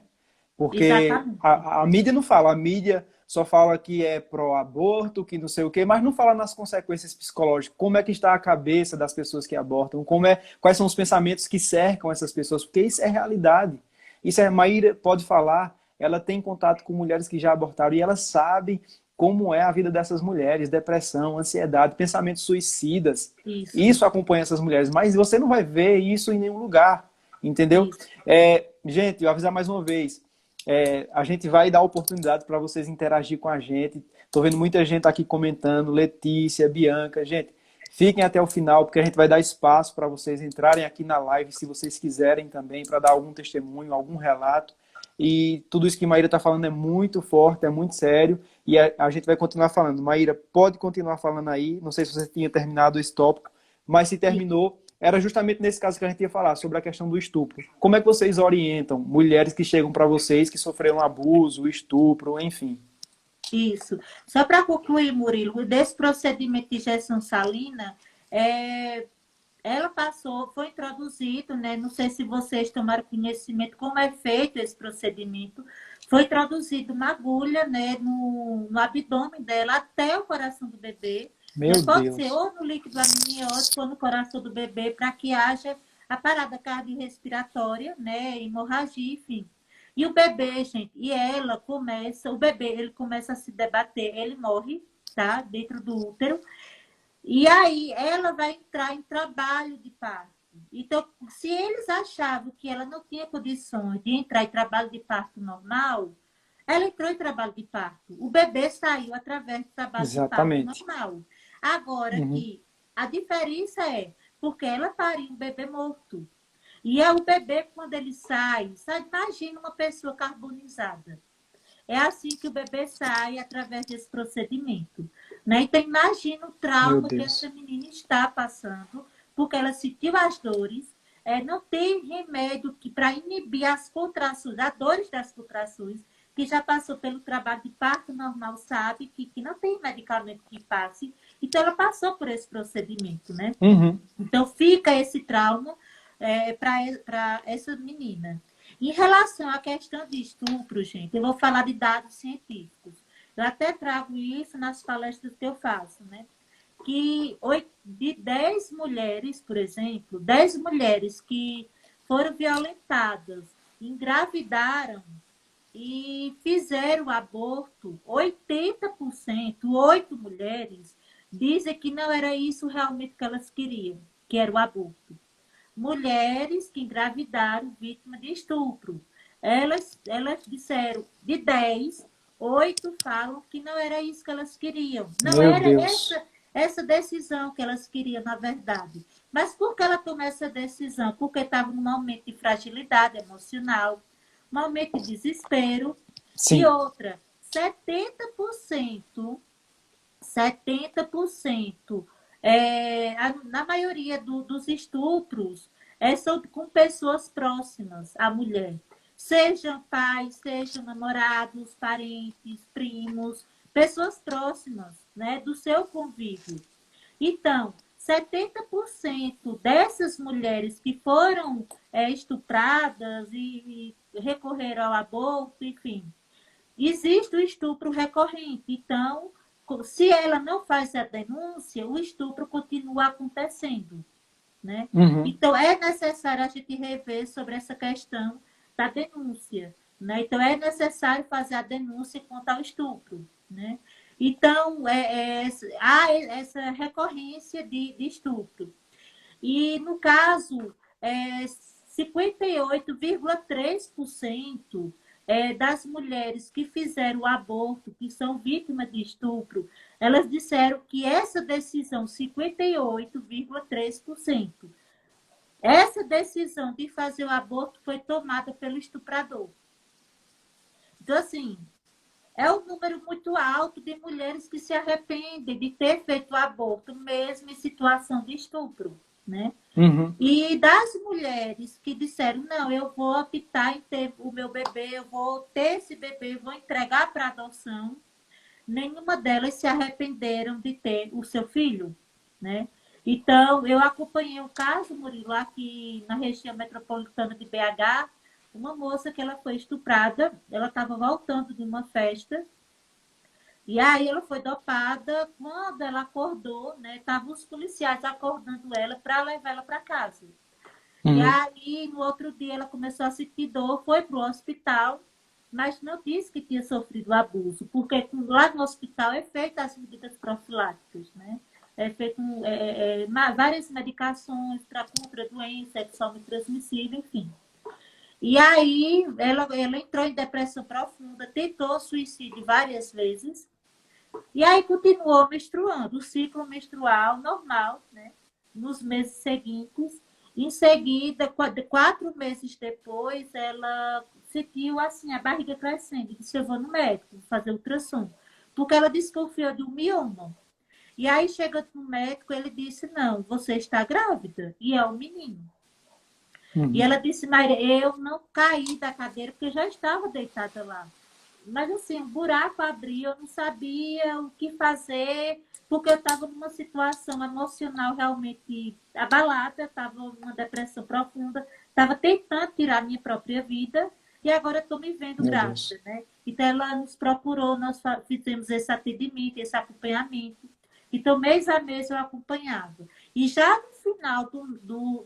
Porque Exatamente. a mídia não fala, a mídia só fala que é pró-aborto, que não sei o quê, mas não fala nas consequências psicológicas, como é que está a cabeça das pessoas que abortam, quais são os pensamentos que cercam essas pessoas, porque isso é realidade. Isso é, Maíra pode falar, ela tem contato com mulheres que já abortaram e ela sabe como é a vida dessas mulheres, depressão, ansiedade, pensamentos suicidas. Isso, Isso acompanha essas mulheres, mas você não vai ver isso em nenhum lugar, entendeu? isso. Gente, eu vou avisar mais uma vez, a gente vai dar oportunidade para vocês interagir com a gente. Estou vendo muita gente aqui comentando, Letícia, Bianca. Gente, fiquem até o final, porque a gente vai dar espaço para vocês entrarem aqui na live, se vocês quiserem também, para dar algum testemunho, algum relato. E tudo isso que Maíra está falando é muito forte, é muito sério. E a gente vai continuar falando. Maíra, pode continuar falando aí. Não sei se você tinha terminado esse tópico, mas se terminou, era justamente nesse caso que a gente ia falar, sobre a questão do estupro. Como é que vocês orientam mulheres que chegam para vocês que sofreram abuso, estupro, enfim? Isso. Só para concluir, Murilo, desse procedimento de injeção salina, é, ela passou, foi introduzido, né? Não sei se vocês tomaram conhecimento como é feito esse procedimento. Foi introduzido uma agulha, né, no abdômen dela até o coração do bebê, né? Meu Pode ser Deus. ou no líquido amniótico ou no coração do bebê, para que haja a parada cardiorrespiratória, né? Hemorragia, enfim. E o bebê, gente, e ela começa, o bebê, ele começa a se debater, ele morre, tá? Dentro do útero. E aí ela vai entrar em trabalho de parto. Então, se eles achavam que ela não tinha condições de entrar em trabalho de parto normal, ela entrou em trabalho de parto. O bebê saiu através do trabalho de parto Exatamente. normal. Agora Uhum. que a diferença é porque ela pariu um bebê morto. E é o bebê, quando ele sai, imagina uma pessoa carbonizada. É assim que o bebê sai através desse procedimento, né? Então, imagina o Meu trauma que essa Deus. menina está passando, porque ela sentiu as dores, não tem remédio que para inibir as contrações, as dores das contrações, que já passou pelo trabalho de parto normal, sabe que não tem medicamento que passe. Então, ela passou por esse procedimento, né? Uhum. Então, fica esse trauma para essa menina. Em relação à questão de estupro, gente, eu vou falar de dados científicos. Eu até trago isso nas palestras que eu faço, né? Que de 10 mulheres, por exemplo, 10 mulheres que foram violentadas, engravidaram e fizeram aborto, 80%, 8 mulheres, dizem que não era isso realmente que elas queriam, que era o aborto. Mulheres que engravidaram vítima de estupro. Elas disseram, de 10, 8 falam que não era isso que elas queriam. Não Meu era Deus. essa decisão que elas queriam, na verdade. Mas por que ela tomou essa decisão? Porque estava num momento de fragilidade emocional, um momento de desespero. E Sim. outra, 70% na maioria dos estupros, são com pessoas próximas à mulher. Sejam pais, sejam namorados, parentes, primos, pessoas próximas, né, do seu convívio. Então, 70% dessas mulheres que foram estupradas e recorreram ao aborto, enfim, existe o estupro recorrente. Então, se ela não faz a denúncia, o estupro continua acontecendo, né? Uhum. Então, é necessário a gente rever sobre essa questão da denúncia, né? Então, é necessário fazer a denúncia quanto ao estupro, né? Então, há essa recorrência de estupro. E, no caso, 58,3% das mulheres que fizeram o aborto, que são vítimas de estupro, elas disseram que essa decisão, 58,3%, essa decisão de fazer o aborto foi tomada pelo estuprador. Então, assim, é um número muito alto de mulheres que se arrependem de ter feito o aborto, mesmo em situação de estupro, né? Uhum. E das mulheres que disseram, não, eu vou optar em ter o meu bebê, eu vou ter esse bebê, eu vou entregar para adoção, nenhuma delas se arrependeram de ter o seu filho, né? Então, eu acompanhei o caso, Murilo, aqui na região metropolitana de BH, uma moça que ela foi estuprada, ela estava voltando de uma festa, e aí ela foi dopada, quando ela acordou, né, estavam os policiais acordando ela para levar ela para casa. E Uhum. aí, no outro dia, ela começou a sentir dor, foi para o hospital, mas não disse que tinha sofrido abuso, porque lá no hospital é feita as medidas profiláticas, né? É feito várias medicações para contra doença sexualmente transmissível, enfim. E aí, ela entrou em depressão profunda, tentou suicídio várias vezes, e aí continuou menstruando, o ciclo menstrual normal, né? Nos meses seguintes. Em seguida, 4 meses depois, ela sentiu assim a barriga crescendo. Disse: eu vou no médico fazer ultrassom, porque ela desconfiou de um mioma. E aí chega no médico, ele disse: não, você está grávida e é um menino. E Uhum. ela disse: Maria, eu não caí da cadeira porque eu já estava deitada lá. Mas assim, o buraco abriu, eu não sabia o que fazer, porque eu estava numa situação emocional realmente abalada, estava numa depressão profunda, estava tentando tirar a minha própria vida e agora estou me vendo Meu grávida, Deus. né? Então ela nos procurou, nós fizemos esse atendimento, esse acompanhamento. Então, mês a mês eu acompanhava. E já no final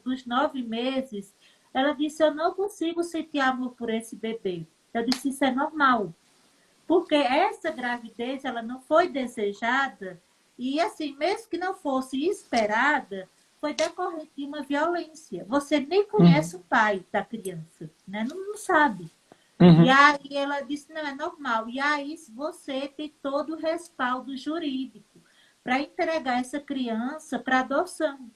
dos 9 meses, ela disse: eu não consigo sentir amor por esse bebê. Eu disse: isso é normal, porque essa gravidez ela não foi desejada e assim, mesmo que não fosse esperada, foi decorrente de uma violência. Você nem Uhum. conhece o pai da criança, né? Não sabe. E Uhum. aí ela disse, não, é normal. E aí você tem todo o respaldo jurídico para entregar essa criança para adoção,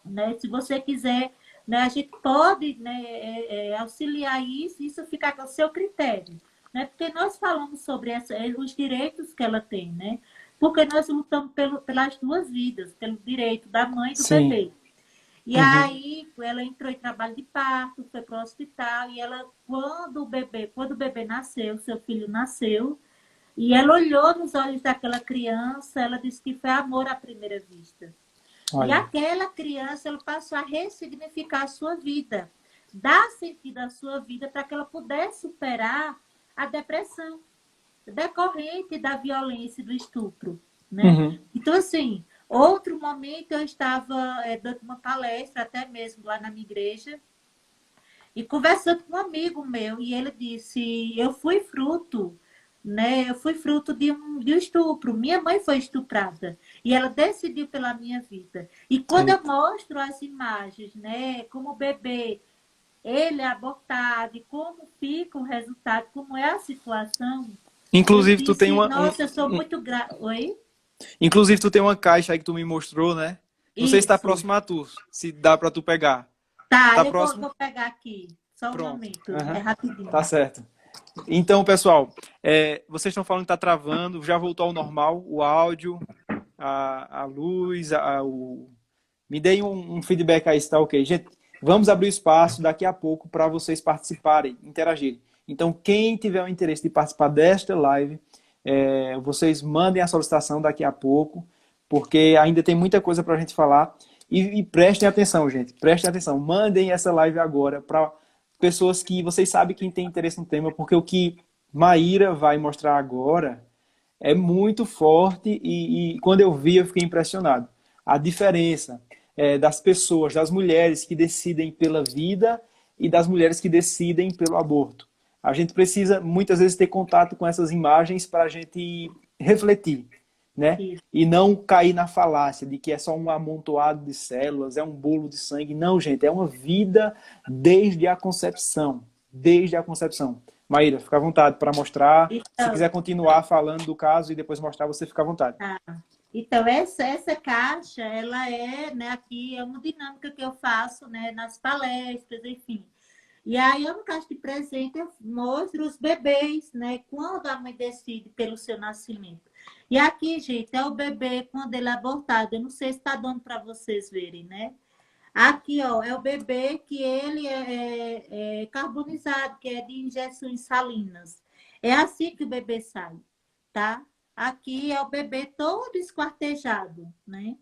né? Se você quiser, né, a gente pode, né, auxiliar isso fica com o seu critério. né? Porque nós falamos sobre os direitos que ela tem, né? Porque nós lutamos pelas duas vidas, pelo direito da mãe e do Sim. bebê. E Uhum. aí ela entrou em trabalho de parto, foi para o hospital, e ela, quando o bebê nasceu, seu filho nasceu, e ela olhou nos olhos daquela criança, ela disse que foi amor à primeira vista. E Olha. aquela criança, ela passou a ressignificar a sua vida, dar sentido à sua vida para que ela pudesse superar a depressão decorrente da violência e do estupro, né? Uhum. Então, assim, outro momento eu estava dando uma palestra, até mesmo lá na minha igreja, e conversando com um amigo meu, e ele disse, eu fui fruto, né? Eu fui fruto de um estupro. Minha mãe foi estuprada e ela decidiu pela minha vida. E quando eu Eita. mostro as imagens, né, como o bebê, ele é abortado e como fica o resultado, como é a situação, ele Inclusive, tu tem disse, nossa, eu sou muito grata. Oi? inclusive, tu tem uma caixa aí que tu me mostrou, né? Não sei se tá Isso. próximo a tu, se dá pra tu pegar. Tá, Tá eu vou, próximo? vou pegar aqui. Só um Pronto. momento, é Aham. Tá rapidinho. certo. Então, pessoal, vocês estão falando que tá travando, já voltou ao normal, o áudio, a luz, me deem um feedback aí, se tá ok. Gente, vamos abrir o espaço daqui a pouco para vocês participarem, interagirem. Então, quem tiver o interesse de participar desta live, vocês mandem a solicitação daqui a pouco, porque ainda tem muita coisa para a gente falar. E prestem atenção, gente, prestem atenção. Mandem essa live agora para pessoas que vocês sabem quem tem interesse no tema, porque o que Maíra vai mostrar agora é muito forte e quando eu vi eu fiquei impressionado. A diferença das pessoas, das mulheres que decidem pela vida e das mulheres que decidem pelo aborto. A gente precisa muitas vezes ter contato com essas imagens para a gente refletir, né? Isso. E não cair na falácia de que é só um amontoado de células, é um bolo de sangue. Não, gente, é uma vida desde a concepção. Desde a concepção. Maíra, fica à vontade para mostrar. Se Então, quiser continuar falando do caso e depois mostrar, você fica à vontade. tá. Então, essa caixa, ela é, né, aqui é uma dinâmica que eu faço, né, nas palestras, enfim. E aí, eu, no caixa de presente, eu mostro os bebês, né, quando a mãe decide pelo seu nascimento. E aqui, gente, é o bebê quando ele é abortado. Eu não sei se está dando para vocês verem, né? Aqui, ó, é o bebê que ele é carbonizado, que é de injeções salinas. É assim que o bebê sai, tá? Aqui é o bebê todo esquartejado, né?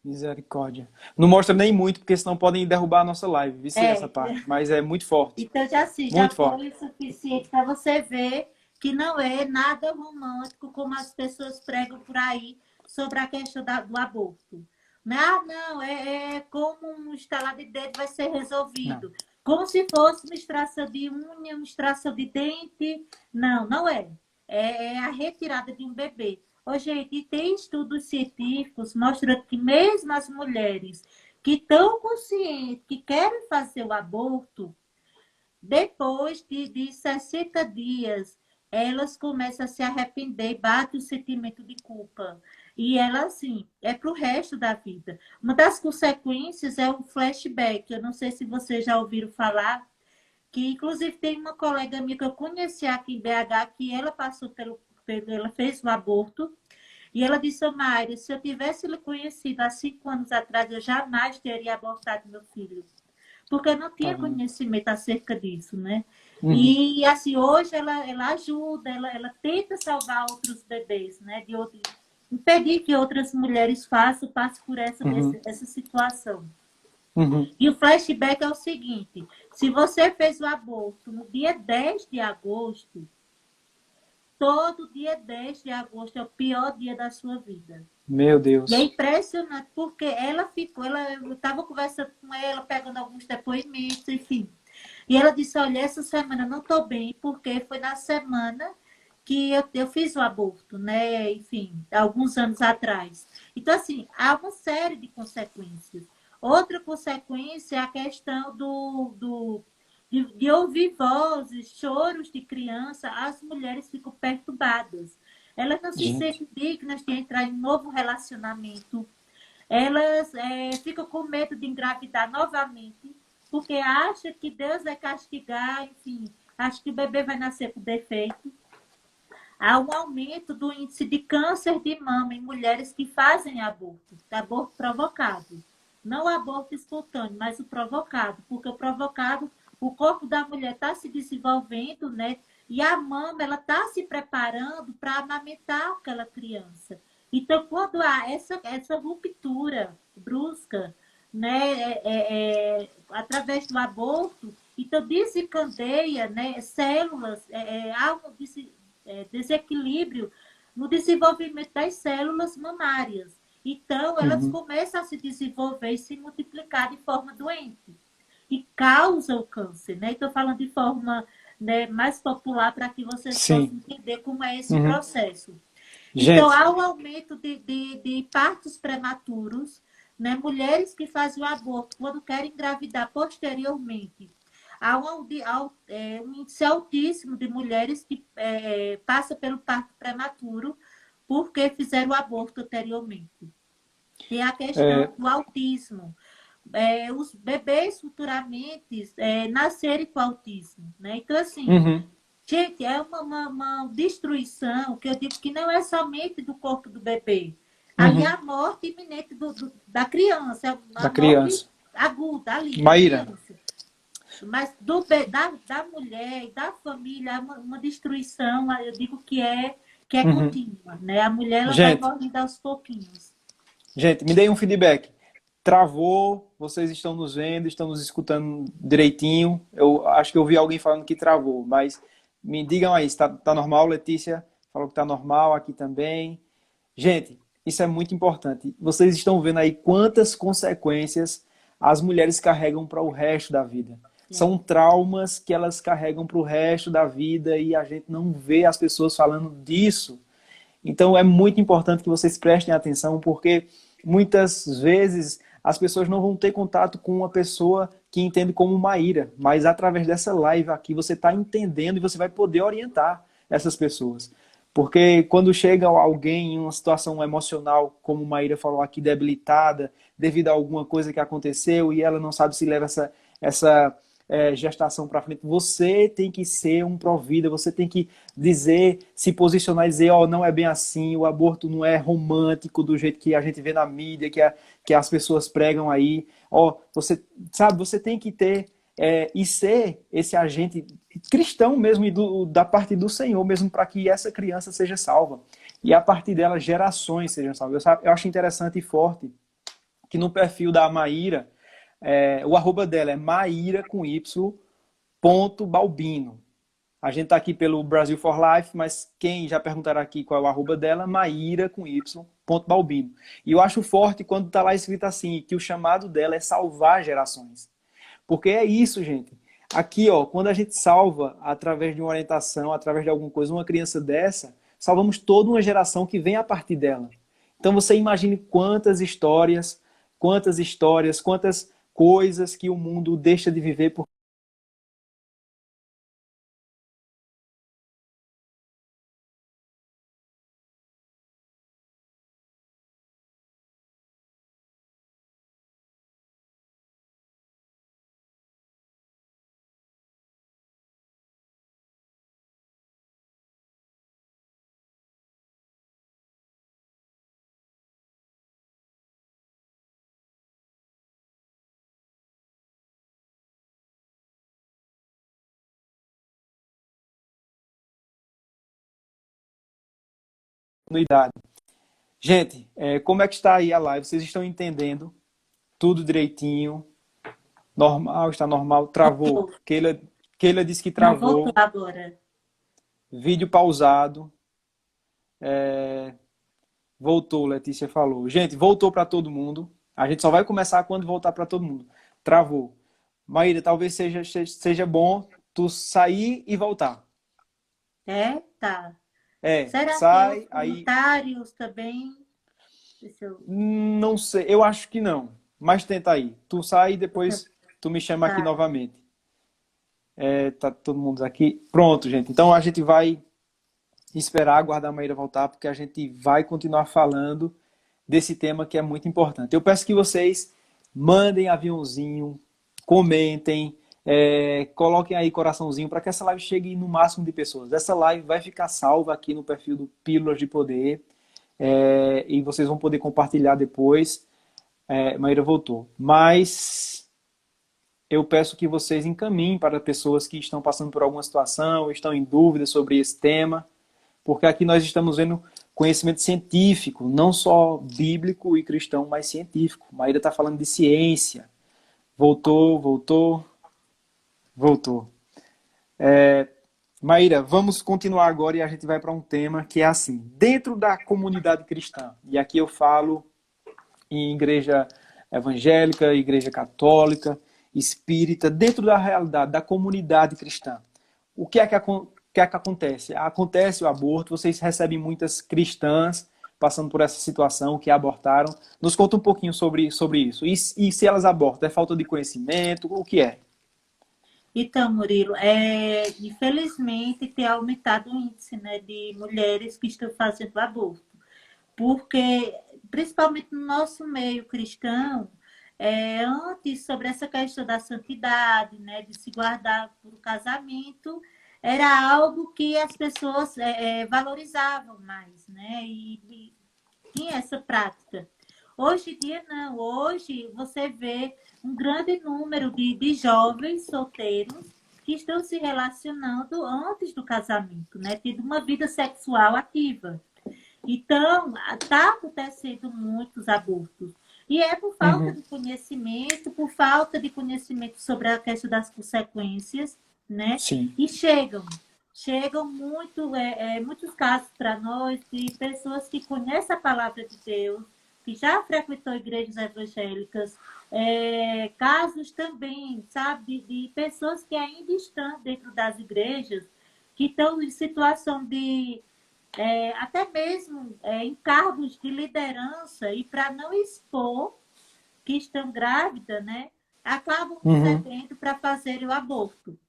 Misericórdia. Não mostra nem muito, porque senão podem derrubar a nossa live. Vice essa É, parte. Mas é muito forte. então já assim, já Muito forte. foi o suficiente para você ver que não é nada romântico como as pessoas pregam por aí sobre a questão do aborto. Ah, não, é como um estalar de dedo vai ser Não. resolvido. Como se fosse uma extração de unha, uma extração de dente. Não, não é. É a retirada de um bebê. Ô, gente, e tem estudos científicos mostrando que mesmo as mulheres que estão conscientes, que querem fazer o aborto, depois de 60 dias, elas começam a se arrepender, bate o sentimento de culpa. E ela, assim, é para o resto da vida. Uma das consequências é o flashback. Eu não sei se vocês já ouviram falar, que inclusive tem uma colega minha que eu conheci aqui em BH, que ela passou ela fez o aborto, e ela disse, ô Mayra, se eu tivesse lhe conhecido há 5 anos atrás, eu jamais teria abortado meu filho porque eu não Tá tinha vendo? conhecimento acerca disso, né? Uhum. E assim, hoje ela ajuda, ela tenta salvar outros bebês, né? Impedir que outras mulheres passem por Uhum. essa situação. Uhum. E o flashback é o seguinte: se você fez o aborto no dia 10 de agosto, todo dia 10 de agosto é o pior dia da sua vida. Meu E é Deus. impressionante, porque eu estava conversando com ela, pegando alguns depoimentos, enfim. E ela disse: Olha, essa semana eu não estou bem, porque foi na semana que eu fiz o aborto, né? Enfim, alguns anos atrás. Então, assim, há uma série de consequências. Outra consequência é a questão de ouvir vozes, choros de criança, as mulheres ficam perturbadas. Elas não se Gente. sentem dignas de entrar em um novo relacionamento. Elas ficam com medo de engravidar novamente, porque acham que Deus vai castigar, enfim, acho que o bebê vai nascer com defeito. Há um aumento do índice de câncer de mama em mulheres que fazem aborto provocado. Não o aborto espontâneo, mas o provocado, porque o provocado, o corpo da mulher está se desenvolvendo, né? E a mama, ela está se preparando para amamentar aquela criança. Então, quando há essa ruptura brusca, né, através do aborto, então desencadeia, né, células, há um desequilíbrio no desenvolvimento das células mamárias. Então, elas Uhum. começam a se desenvolver e se multiplicar de forma doente. E causa o câncer, né? Estou falando de forma, né, mais popular para que vocês possam Sim. entender como é esse Uhum. processo. Então, Gente, há um aumento de partos prematuros, né? Mulheres que fazem o aborto quando querem engravidar posteriormente. Há um índice altíssimo de mulheres que passa pelo parto prematuro porque fizeram o aborto anteriormente. Tem a questão é, do autismo. Os bebês futuramente nascerem com autismo, né? Então, assim, uhum, gente, é uma destruição que eu digo que não é somente do corpo do bebê. Ali é uhum, a morte iminente da criança, é da a morte criança. aguda ali, da Maíra, criança. Mas da mulher e da família é uma destruição, eu digo que é uhum. contínua, né? A mulher ela vai Gente, morrendo aos pouquinhos. gente, me deem um feedback. Travou, vocês estão nos vendo, estão nos escutando direitinho. Eu acho que eu vi alguém falando que travou, mas me digam aí, tá normal, Letícia? Falou que tá normal aqui também. Gente, isso é muito importante. Vocês estão vendo aí quantas consequências as mulheres carregam para o resto da vida. É. São traumas que elas carregam para o resto da vida e a gente não vê as pessoas falando disso. Então é muito importante que vocês prestem atenção, porque muitas vezes as pessoas não vão ter contato com uma pessoa que entende como Maíra, mas através dessa live aqui você está entendendo e você vai poder orientar essas pessoas. Porque quando chega alguém em uma situação emocional, como Maíra falou aqui, debilitada, devido a alguma coisa que aconteceu e ela não sabe se leva essa gestação para frente, você tem que ser um provida, você tem que dizer, se posicionar e dizer, ó, oh, não é bem assim, o aborto não é romântico do jeito que a gente vê na mídia, que as pessoas pregam aí. Ó, oh, você, sabe, você tem que ter e ser esse agente cristão mesmo e da parte do Senhor mesmo para que essa criança seja salva. E a partir dela, gerações sejam salvas. Eu acho interessante e forte que no perfil da Maíra, o arroba dela é Maíra com Y, ponto Balbino. A gente está aqui pelo Brasil for Life, mas quem já perguntará aqui qual é o arroba dela, Maíra com Y, ponto Balbino. E eu acho forte quando está lá escrito assim, que o chamado dela é salvar gerações. Porque é isso, gente. Aqui, ó, quando a gente salva através de uma orientação, através de alguma coisa, uma criança dessa, salvamos toda uma geração que vem a partir dela. Então você imagine quantas histórias, quantas coisas que o mundo deixa de viver por continuidade. Gente, como é que está aí a live? Vocês estão entendendo tudo direitinho? Normal, está normal? Travou. Voltou. Keila disse que Não, voltou travou. agora. Vídeo pausado. Voltou, Letícia falou. Gente, voltou para todo mundo. A gente só vai começar quando voltar para todo mundo. Travou. Maíra, talvez seja bom tu sair e voltar. Tá. Será que é os Sai, aí comentários também? Deixa eu... não sei, eu acho que não. Mas tenta aí. Tu sai e depois tu me chama aqui Tá. novamente. Tá todo mundo aqui. Pronto, gente. Então a gente vai esperar aguardar a Maíra voltar, porque a gente vai continuar falando desse tema que é muito importante. Eu peço que vocês mandem aviãozinho, comentem, Coloquem aí coraçãozinho para que essa live chegue no máximo de pessoas. Essa live vai ficar salva aqui no perfil do Pílulas de Poder, e vocês vão poder compartilhar depois. Maíra voltou. Mas eu peço que vocês encaminhem para pessoas que estão passando por alguma situação, estão em dúvida sobre esse tema, porque aqui nós estamos vendo conhecimento científico, não só bíblico e cristão, mas científico. Maíra está falando de ciência. Voltou. Maíra, vamos continuar agora e a gente vai para um tema que é assim, dentro da comunidade cristã, e aqui eu falo em igreja evangélica, igreja católica, espírita, dentro da realidade da comunidade cristã. O que é que acontece? Acontece o aborto, vocês recebem muitas cristãs passando por essa situação, que abortaram. Nos conta um pouquinho sobre isso. E se elas abortam? É falta de conhecimento? O que é? Então, Murilo, infelizmente tem aumentado o índice, né, de mulheres que estão fazendo aborto. Porque, principalmente no nosso meio cristão, antes, sobre essa questão da santidade, né, de se guardar por um casamento, era algo que as pessoas valorizavam mais, né, e tinha essa prática. Hoje em dia, não. Hoje, você vê um grande número de jovens solteiros que estão se relacionando antes do casamento, né, tendo uma vida sexual ativa. Então, está acontecendo muitos abortos. E é por falta de conhecimento, por falta de conhecimento sobre a questão das consequências, né? Sim. E chegam muitos casos para nós de pessoas que conhecem a palavra de Deus, que já frequentou igrejas evangélicas, casos também, sabe, de pessoas que ainda estão dentro das igrejas, que estão em situação de até mesmo em cargos de liderança, e para não expor que estão grávidas, né, acabam cedendo para fazer o aborto.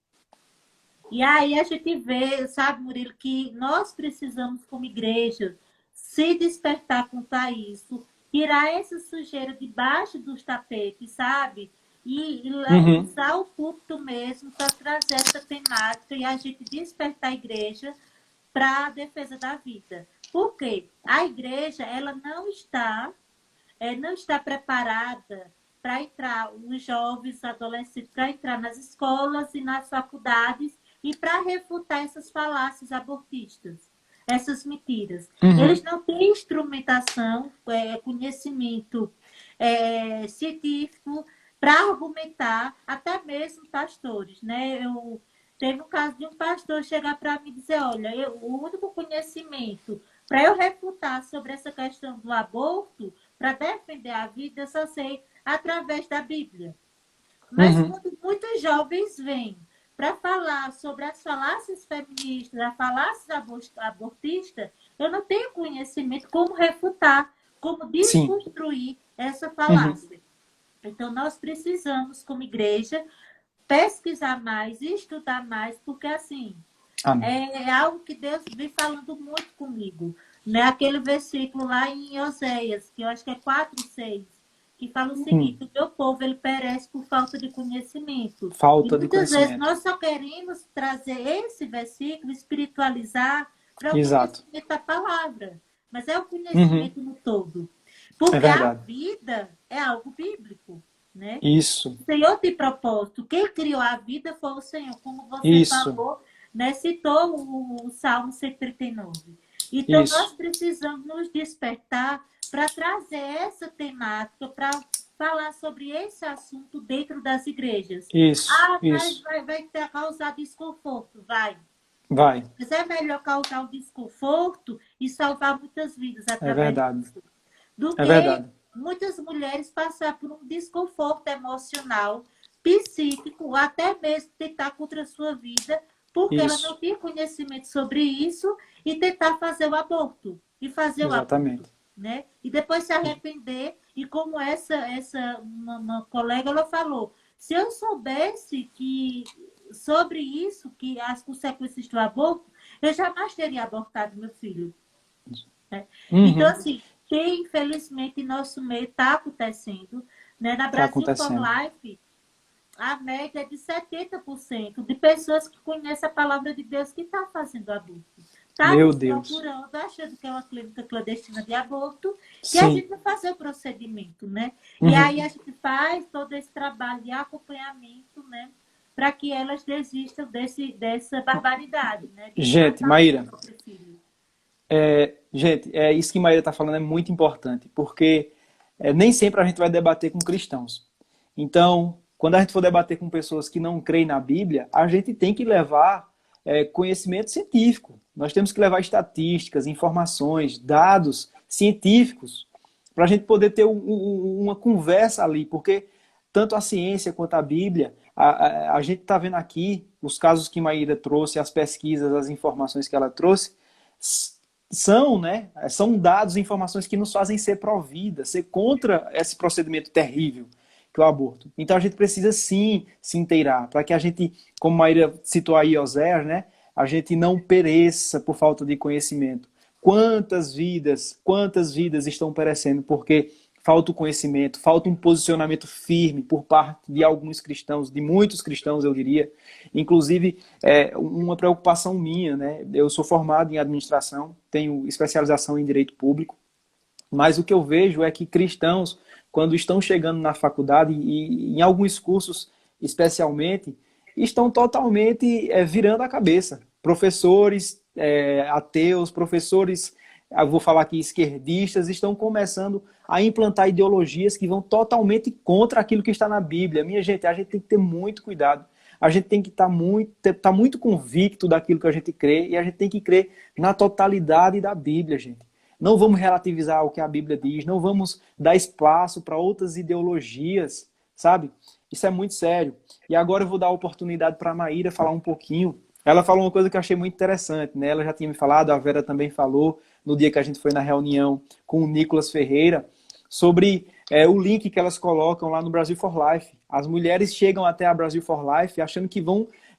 E aí a gente vê, sabe, Murilo, que nós precisamos, como igreja, se despertar quanto a isso, tirar essa sujeira debaixo dos tapetes, sabe? E usar o púlpito mesmo para trazer essa temática e a gente despertar a igreja para a defesa da vida. Por quê? A igreja, ela não está preparada para entrar, os jovens, adolescentes, para entrar nas escolas e nas faculdades e para refutar essas falácias abortistas, essas mentiras. Eles não têm instrumentação, conhecimento científico para argumentar, até mesmo pastores, né? Teve um caso de um pastor chegar para mim e dizer, olha, o único conhecimento para eu refutar sobre essa questão do aborto, para defender a vida, eu só sei através da Bíblia. Mas quando muitos jovens vêm para falar sobre as falácias feministas, as falácias abortistas, eu não tenho conhecimento como refutar, como desconstruir essa falácia. Então, nós precisamos, como igreja, pesquisar mais, estudar mais, porque assim, é algo que Deus vem falando muito comigo. Né? Aquele versículo lá em Oséias, que eu acho que é 4:6, que fala o seguinte, o meu povo ele perece por falta de conhecimento. Muitas vezes nós só queremos trazer esse versículo, espiritualizar para o conhecimento da palavra. Mas é o conhecimento no todo. Porque a vida é algo bíblico. Né? Isso. O Senhor tem propósito. Quem criou a vida foi o Senhor, como você falou, né? Citou o Salmo 139. Então, nós precisamos nos despertar para trazer essa temática, para falar sobre esse assunto dentro das igrejas. Mas vai causar desconforto, vai. Mas é melhor causar um desconforto e salvar muitas vidas através disso. Do que muitas mulheres passar por um desconforto emocional, psíquico, até mesmo tentar contra a sua vida, porque ela não tem conhecimento sobre isso, e tentar fazer o aborto. E fazer o aborto. Né? E depois se arrepender. E como uma colega ela falou, se eu soubesse sobre isso, que as consequências do aborto, eu jamais teria abortado meu filho. Né? Então, assim, que infelizmente em nosso meio está acontecendo. Né? Na Brasil for Life, a média é de 70% de pessoas que conhecem a palavra de Deus que estão fazendo aborto. Está Meu nos Deus. procurando, achando que é uma clínica clandestina de aborto, e a Sim. gente vai fazer o procedimento, né? E Uhum. aí a gente faz todo esse trabalho de acompanhamento, né? Para que elas desistam dessa barbaridade, né? De Gente, matar o seu Maíra, próprio filho. gente, isso que Maíra está falando é muito importante, porque nem sempre a gente vai debater com cristãos. Então, quando a gente for debater com pessoas que não creem na Bíblia, a gente tem que levar conhecimento científico. Nós temos que levar estatísticas, informações, dados científicos, para a gente poder ter uma conversa ali, porque tanto a ciência quanto a Bíblia, a gente está vendo aqui os casos que Maíra trouxe, as pesquisas, as informações que ela trouxe, são dados e informações que nos fazem ser pró-vida, ser contra esse procedimento terrível que é o aborto. Então a gente precisa sim se inteirar, para que a gente, como a Maíra citou aí Oséias, né, a gente não pereça por falta de conhecimento. Quantas vidas estão perecendo porque falta o conhecimento, falta um posicionamento firme por parte de alguns cristãos, de muitos cristãos, eu diria. Inclusive, uma preocupação minha, né? Eu sou formado em administração, tenho especialização em direito público, mas o que eu vejo é que cristãos, quando estão chegando na faculdade, e em alguns cursos especialmente, estão totalmente virando a cabeça. Professores ateus, professores, eu vou falar aqui, esquerdistas, estão começando a implantar ideologias que vão totalmente contra aquilo que está na Bíblia. Minha gente, a gente tem que ter muito cuidado. A gente tem que estar muito convicto daquilo que a gente crê, e a gente tem que crer na totalidade da Bíblia, gente. Não vamos relativizar o que a Bíblia diz, não vamos dar espaço para outras ideologias, sabe? Isso é muito sério. E agora eu vou dar a oportunidade para a Maíra falar um pouquinho. Ela falou uma coisa que eu achei muito interessante, né? Ela já tinha me falado, a Vera também falou, no dia que a gente foi na reunião com o Nicolas Ferreira, sobre o link que elas colocam lá no Brasil for Life. As mulheres chegam até a Brasil for Life achando que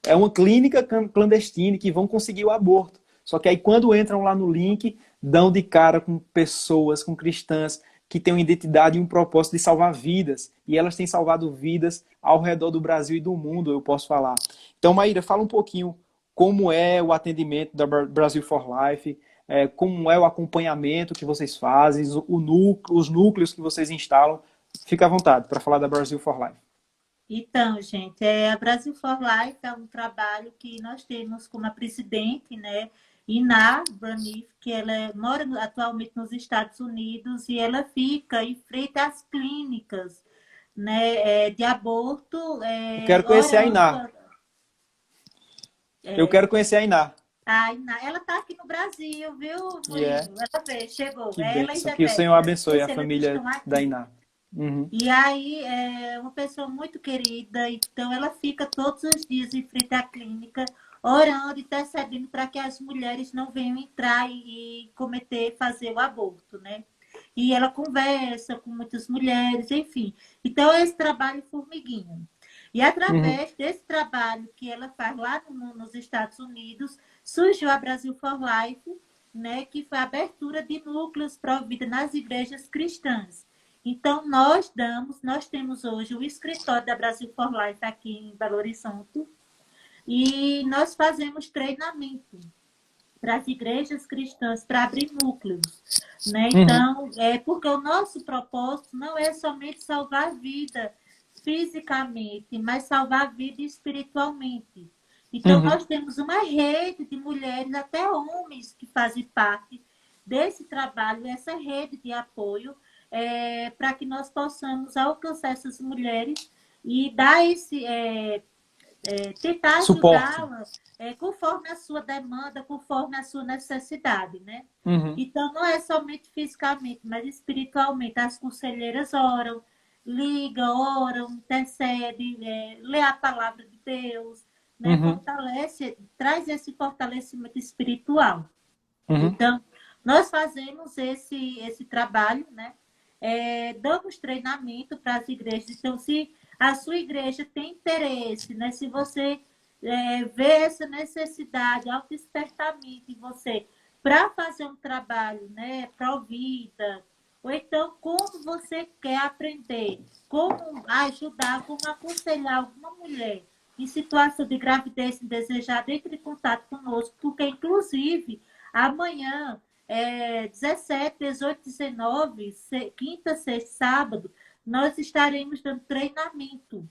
é uma clínica clandestina, que vão conseguir o aborto. Só que aí quando entram lá no link, dão de cara com pessoas, com cristãs, que têm uma identidade e um propósito de salvar vidas. E elas têm salvado vidas ao redor do Brasil e do mundo, eu posso falar. Então, Maíra, fala um pouquinho como é o atendimento da Brasil for Life, como é o acompanhamento que vocês fazem, os núcleos que vocês instalam. Fica à vontade para falar da Brasil for Life. Então, gente, a Brasil for Life é um trabalho que nós temos como a presidente, né, Iná Branif, que ela mora atualmente nos Estados Unidos e ela fica em frente às clínicas, né, de aborto, Eu quero conhecer a Iná. orando. Eu quero conhecer a Iná. A Iná, ela está aqui no Brasil, viu, Murilo? Ela veio, chegou. Que Ela e bênção. Que o Senhor Rebeca, abençoe a eles família estão da aqui. Iná. Uhum. E aí é uma pessoa muito querida, então ela fica todos os dias em frente à clínica, orando e intercedendo para que as mulheres não venham entrar e fazer o aborto, né? E ela conversa com muitas mulheres, enfim. Então, esse trabalho formiguinha. E Uhum. através desse trabalho que ela faz lá nos Estados Unidos, surgiu a Brasil for Life, né? Que foi a abertura de núcleos pró-vida nas igrejas cristãs. Então, nós temos hoje o escritório da Brasil for Life aqui em Belo Horizonte e nós fazemos treinamento para as igrejas cristãs para abrir núcleos, né? Uhum. Então, porque o nosso propósito não é somente salvar a vida fisicamente, mas salvar a vida espiritualmente. Então, Uhum. nós temos uma rede de mulheres, até homens, que fazem parte desse trabalho, essa rede de apoio, para que nós possamos alcançar essas mulheres e dar tentar Suporte. ajudá-las conforme a sua demanda, conforme a sua necessidade, né? Uhum. Então, não é somente fisicamente, mas espiritualmente. As conselheiras oram, ligam, oram, intercedem, lê a palavra de Deus, né? Uhum. Fortalece, traz esse fortalecimento espiritual. Uhum. Então, nós fazemos esse trabalho, né? Damos treinamento para as igrejas. Então, se a sua igreja tem interesse, né? Se você vê essa necessidade, ao despertamento em você para fazer um trabalho, né? Pró-vida, ou então como você quer aprender, como ajudar, como aconselhar alguma mulher em situação de gravidez indesejada, entre em contato conosco, porque, inclusive, amanhã, 17, 18, 19, quinta, sexta, sábado, nós estaremos dando treinamento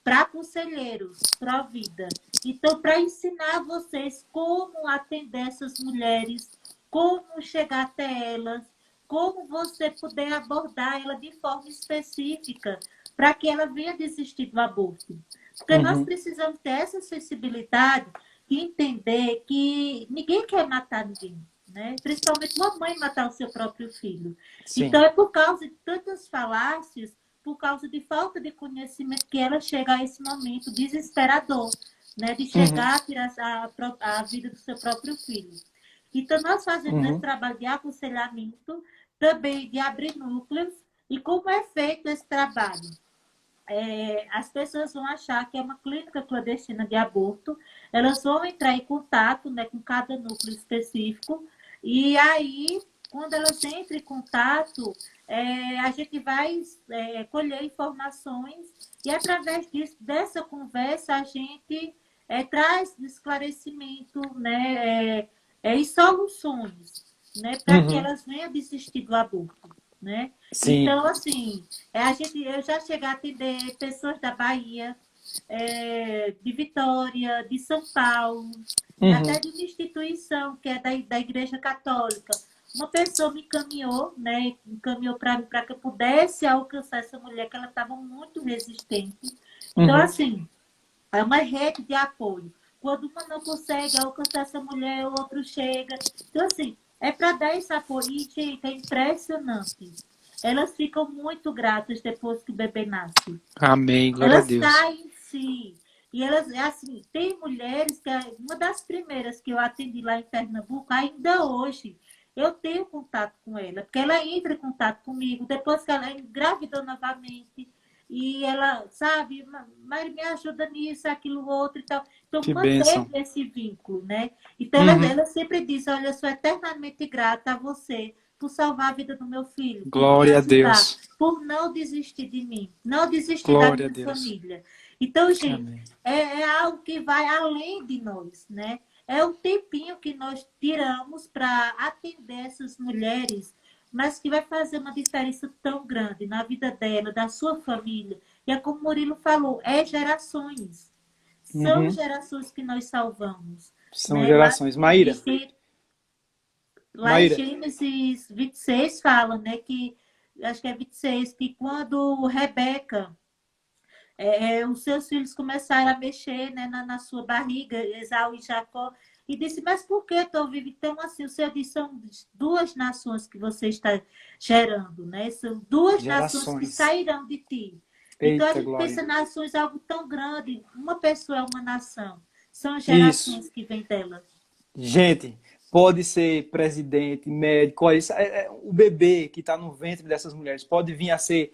para conselheiros, para a vida. Então, para ensinar vocês como atender essas mulheres, como chegar até elas, como você poder abordar ela de forma específica, para que ela venha desistir do aborto. Porque nós Uhum. precisamos ter essa sensibilidade de entender que ninguém quer matar ninguém. Né? Principalmente uma mãe matar o seu próprio filho. Então, Sim. é por causa de tantas falácias, por causa de falta de conhecimento, que ela chega a esse momento desesperador, né? De Uhum. chegar a tirar a vida do seu próprio filho. Então, nós fazemos esse Uhum. trabalho de aconselhamento, também de abrir núcleos, e como é feito esse trabalho? As pessoas vão achar que é uma clínica clandestina de aborto, elas vão entrar em contato, né, com cada núcleo específico, e aí, quando elas entram em contato, a gente vai colher informações, e através disso, dessa conversa, a gente traz esclarecimento, né, e soluções, né, para que Uhum. elas venham desistir do aborto. Né? Sim. Então, assim, eu já cheguei a atender pessoas da Bahia, de Vitória, de São Paulo, até Uhum. de uma instituição que é da Igreja Católica. Uma pessoa me encaminhou, né? Encaminhou para que eu pudesse alcançar essa mulher, que ela estava muito resistente. Então, Uhum. assim, é uma rede de apoio. Quando uma não consegue alcançar essa mulher, o outro chega. Então, assim, é para dar esse apoio. E, gente, é impressionante. Elas ficam muito gratas depois que o bebê nasce. Amém. Glória a Elas Deus. caem em si. E elas, assim, tem mulheres que, uma das primeiras que eu atendi lá em Pernambuco, ainda hoje, eu tenho contato com ela, porque ela entra em contato comigo, depois que ela engravidou novamente, e ela, sabe, mas me ajuda nisso, aquilo, outro e tal. Então, Que manteve bênção. esse vínculo, né? Então, Uhum. ela sempre diz, olha, eu sou eternamente grata a você por salvar a vida do meu filho, por me Glória a ajudar, Deus. por não desistir de mim, não desistir da Glória a minha Deus. família. Então, gente, Amém. é algo que vai além de nós, né? É um tempinho que nós tiramos para atender essas mulheres, mas que vai fazer uma diferença tão grande na vida dela, da sua família. E é como o Murilo falou, é gerações. São Uhum. gerações que nós salvamos. São Né? Lá gerações. Maíra, lá em Maíra, Gênesis 26 fala, né, que acho que é 26, que quando Rebeca, os seus filhos começaram a mexer, né, na sua barriga, Esaú e Jacó, e disse, mas por que estou vivo? Então, assim, o Senhor disse, são duas nações que você está gerando, né? São duas nações que gerações. sairão de ti. Então, a Eita gente pensa glória. nações algo tão grande, uma pessoa é uma nação, são Isso. gerações que vêm dela. Gente, pode ser presidente, médico, olha, o bebê que está no ventre dessas mulheres pode vir a ser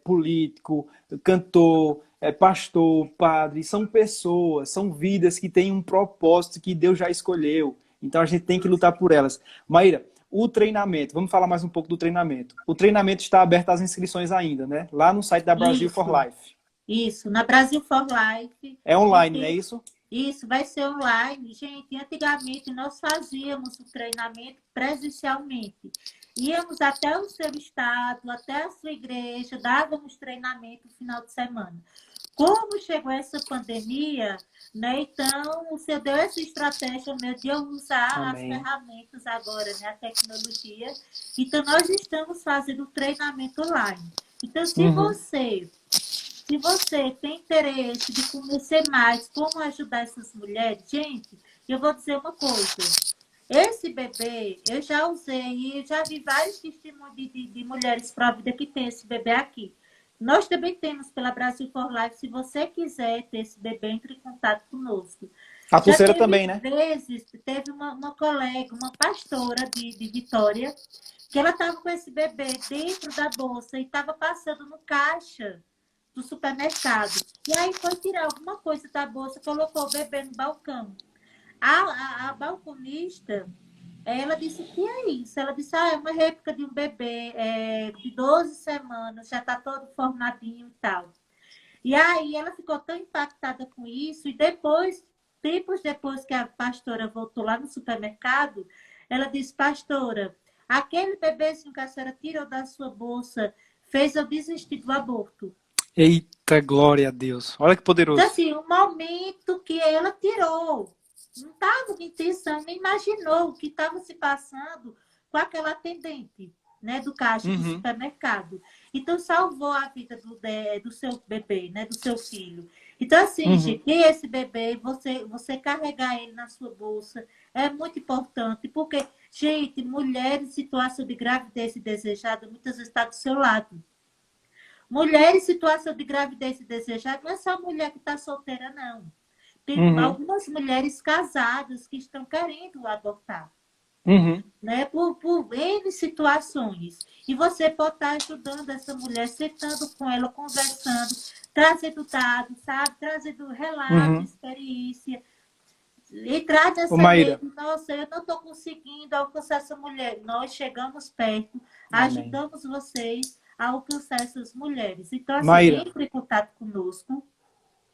político, cantor, pastor, padre. São pessoas, são vidas que têm um propósito que Deus já escolheu. Então a gente tem que lutar por elas. Maíra, o treinamento, vamos falar mais um pouco do treinamento. O treinamento está aberto às inscrições ainda, né? Lá no site da Brasil for Isso. Life. Isso, na Brasil for Life. É E online, não é tem, isso? isso vai ser online. Gente, antigamente nós fazíamos o treinamento presencialmente. Íamos até o seu estado, até a sua igreja, dávamos treinamento no final de semana. Como chegou essa pandemia, né? Então, o Senhor deu essa estratégia mesmo de eu usar as Amém. ferramentas agora, né? A tecnologia. Então, nós estamos fazendo o treinamento online. Então, Uhum. se você tem interesse de conhecer mais como ajudar essas mulheres, gente, eu vou dizer uma coisa. Esse bebê, eu já usei e já vi vários testemunhos de mulheres próvidas que tem esse bebê aqui. Nós também temos pela Brasil for Life. Se você quiser ter esse bebê, entre em contato conosco. A Já pulseira teve também, né? vezes, teve uma colega, uma pastora de Vitória, que ela estava com esse bebê dentro da bolsa e estava passando no caixa do supermercado. E aí foi tirar alguma coisa da bolsa, colocou o bebê no balcão. A balconista, Aí ela disse, o que é isso? Ela disse, é uma réplica de um bebê de 12 semanas, já está todo formadinho e tal. E aí ela ficou tão impactada com isso, e depois, tempos depois que a pastora voltou lá no supermercado, ela disse, pastora, aquele bebezinho que a senhora tirou da sua bolsa fez eu desistir do aborto. Eita, glória a Deus. Olha que Então, poderoso. assim, o momento que ela tirou, não estava com intenção, nem imaginou o que estava se passando com aquela atendente, né, do caixa do Uhum, supermercado. Então, salvou a vida do seu bebê, né, do seu filho. Então, assim, uhum, gente, e esse bebê, você carregar ele na sua bolsa é muito importante, porque, gente, mulher em situação de gravidez indesejada muitas vezes está do seu lado. Mulher em situação de gravidez indesejada não é só mulher que está solteira, não. Tem uhum, algumas mulheres casadas que estão querendo abortar, uhum, né? Por N situações. E você pode estar ajudando essa mulher, sentando com ela, conversando, trazendo dados, sabe? Trazendo relato, uhum. experiência. Entrar Ô, nessa Maíra. rede, nossa, eu não estou conseguindo alcançar essa mulher. Nós chegamos perto, Amém. ajudamos vocês a alcançar essas mulheres. Então, assim, Maíra, entre em contato conosco,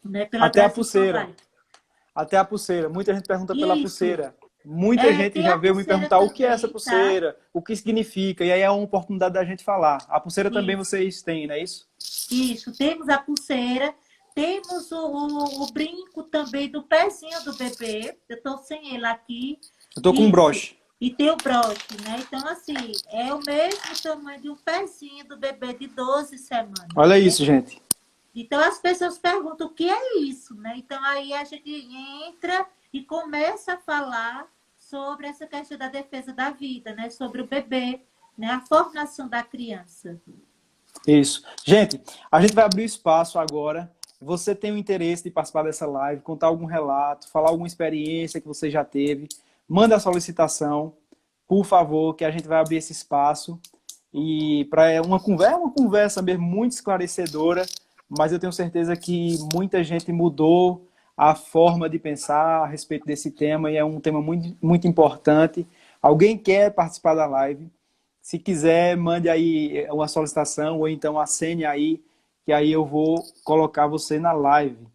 né, pela até a Graça pulseira. Online. Até a pulseira. Muita gente pergunta pela Isso. pulseira. Muita gente Tem já a veio me pulseira perguntar o que é essa também, tá? pulseira, o que significa, e aí é uma oportunidade da gente falar. A pulseira também Isso. vocês têm, não é isso? Isso. Temos a pulseira, temos o brinco também do pezinho do bebê. Eu estou sem ele aqui. Eu tô com um Isso. broche. E tem o broche, né? Então, assim, é o mesmo tamanho de um pezinho do bebê de 12 semanas, Olha né? isso, gente. Então, as pessoas perguntam o que é isso, né? Então, aí a gente entra e começa a falar sobre essa questão da defesa da vida, né? Sobre o bebê, né? A formação da criança. Isso. Gente, a gente vai abrir o espaço agora. Você tem o interesse de participar dessa live, contar algum relato, falar alguma experiência que você já teve, manda a solicitação, por favor, que a gente vai abrir esse espaço. E para uma conversa mesmo muito esclarecedora, mas eu tenho certeza que muita gente mudou a forma de pensar a respeito desse tema e é um tema muito, muito importante. Alguém quer participar da live? Se quiser, mande aí uma solicitação ou então acene aí, que aí eu vou colocar você na live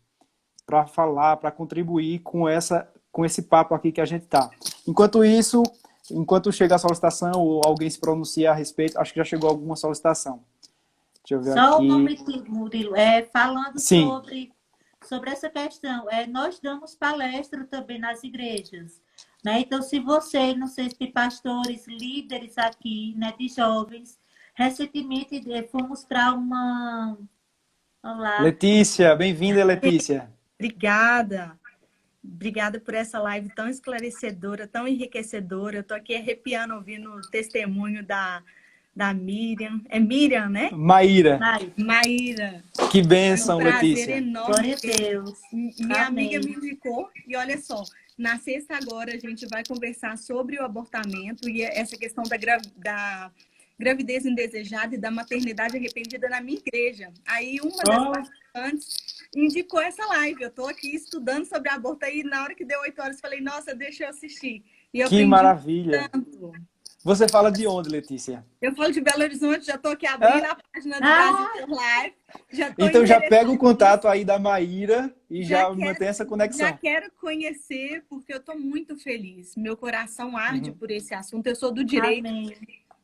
para falar, para contribuir com esse papo aqui que a gente tá. Enquanto isso, enquanto chega a solicitação ou alguém se pronuncia a respeito, acho que já chegou alguma solicitação. Deixa eu ver Só um aqui. momento, Murilo, falando Sim. sobre essa questão, nós damos palestra também nas igrejas, né? Então, se você, não sei se tem pastores, líderes aqui, né, de jovens, recentemente fomos para uma, vamos lá, Letícia, bem-vinda, Letícia. Obrigada. Obrigada por essa live tão esclarecedora, tão enriquecedora. Eu estou aqui arrepiando ouvindo o testemunho da Miriam. É Miriam, né? Maíra, Mari, Maíra. que É um bênção, prazer Letícia. enorme. glória a Deus, Minha amiga me amém, indicou, e olha só, na sexta agora a gente vai conversar sobre o abortamento e essa questão da gravidez indesejada e da maternidade arrependida na minha igreja. Aí uma das Oh, participantes indicou essa live. Eu estou aqui estudando sobre aborto aí, na hora que deu 8 horas, falei, nossa, deixa eu assistir. E eu que aprendi maravilha. tanto. Você fala de onde, Letícia? Eu falo de Belo Horizonte, já estou aqui abrindo Ah, a página do Brasil ah, por Live, já estou então já pega o contato interessadíssima. aí da Maíra e Já já quero, mantém essa já conexão. quero conhecer, porque eu estou muito feliz. Meu coração arde Uhum. por esse assunto. Eu sou do direito amém,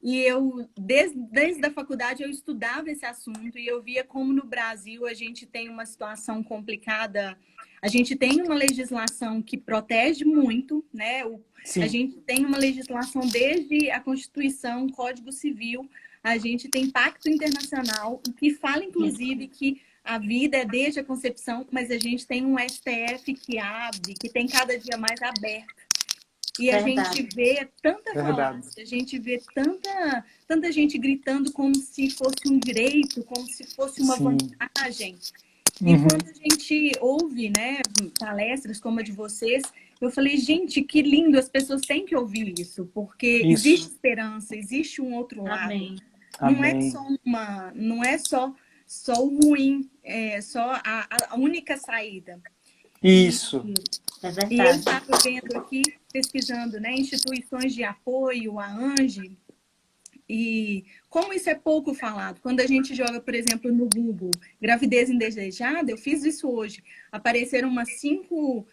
e eu, desde a faculdade, eu estudava esse assunto e eu via como no Brasil a gente tem uma situação complicada. A gente tem uma legislação que protege muito, né? A Sim. gente tem uma legislação desde a Constituição, Código Civil, a gente tem pacto internacional, o que fala, inclusive, que a vida é desde a concepção, mas a gente tem um STF que abre, que tem cada dia mais aberto. E a gente verdade, vê tanta Verdade. falácia, a gente vê tanta gente gritando como se fosse um direito, como se fosse uma Sim. vantagem. E Uhum. quando a gente ouve, né, palestras como a de vocês, eu falei, gente, que lindo, as pessoas têm que ouvir isso, porque existe Isso. esperança, existe um outro lado. amém, Amém. Não é só o ruim, é só a única saída. Isso. É E eu verdade. estava vendo aqui, pesquisando, né, instituições de apoio, a ANGE, e como isso é pouco falado. Quando a gente joga, por exemplo, no Google, gravidez indesejada, eu fiz isso hoje. Apareceram umas 5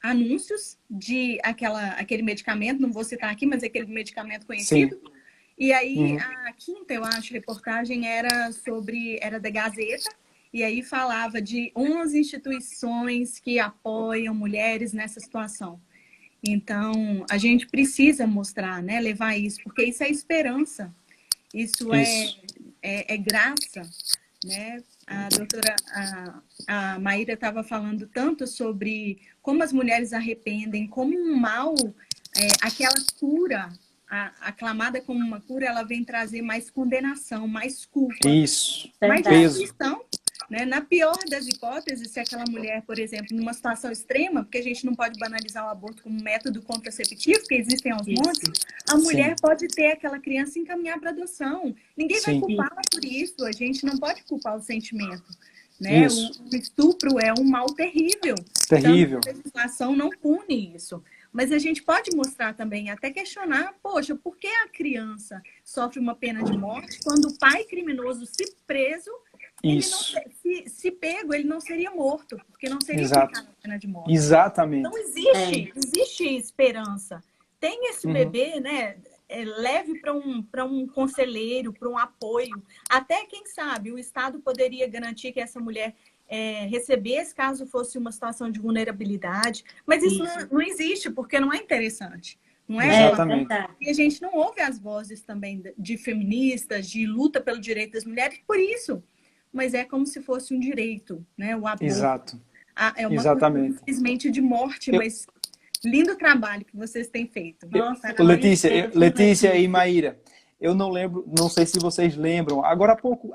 anúncios de aquele medicamento, não vou citar aqui, mas aquele medicamento Sim. conhecido. E aí, Uhum. a quinta, eu acho, reportagem era da Gazeta, e aí falava de 11 instituições que apoiam mulheres nessa situação. Então, a gente precisa mostrar, né, levar isso, porque isso é esperança, isso Isso. é graça, né? A doutora, a Maíra estava falando tanto sobre como as mulheres arrependem, como um mal, aquela cura, aclamada como uma cura, ela vem trazer mais condenação, mais culpa, Isso. mais Verdade. Peso. destruição. Né? Na pior das hipóteses, se aquela mulher, por exemplo, numa situação extrema, porque a gente não pode banalizar o aborto como método contraceptivo, que existem aos montes, Isso. a mulher Sim. pode ter aquela criança e encaminhar para adoção. Ninguém vai Sim. culpá-la por isso, a gente não pode culpar o sentimento. Né? Isso. O estupro é um mal terrível. Terrível. Então, a legislação não pune isso. Mas a gente pode mostrar também, até questionar, poxa, por que a criança sofre uma pena de morte quando o pai criminoso, se preso, ele Isso. não, se pego, ele não seria morto, porque não seria Exato. aplicada a pena de morte. Exatamente. Então, existe esperança. Tem esse bebê, né? Leve para um conselheiro, para um apoio. Até, quem sabe, o Estado poderia garantir que essa mulher recebesse caso fosse uma situação de vulnerabilidade. Mas isso não existe, porque não é interessante. Não é? Exatamente. Verdade. E a gente não ouve as vozes também de feministas, de luta pelo direito das mulheres, por isso. Mas é como se fosse um direito, né? O aborto. Exato. É uma Exatamente. coisa, infelizmente, de morte, mas lindo trabalho que vocês têm feito. Nossa, Letícia e Maíra, eu não lembro, não sei se vocês lembram, agora há pouco,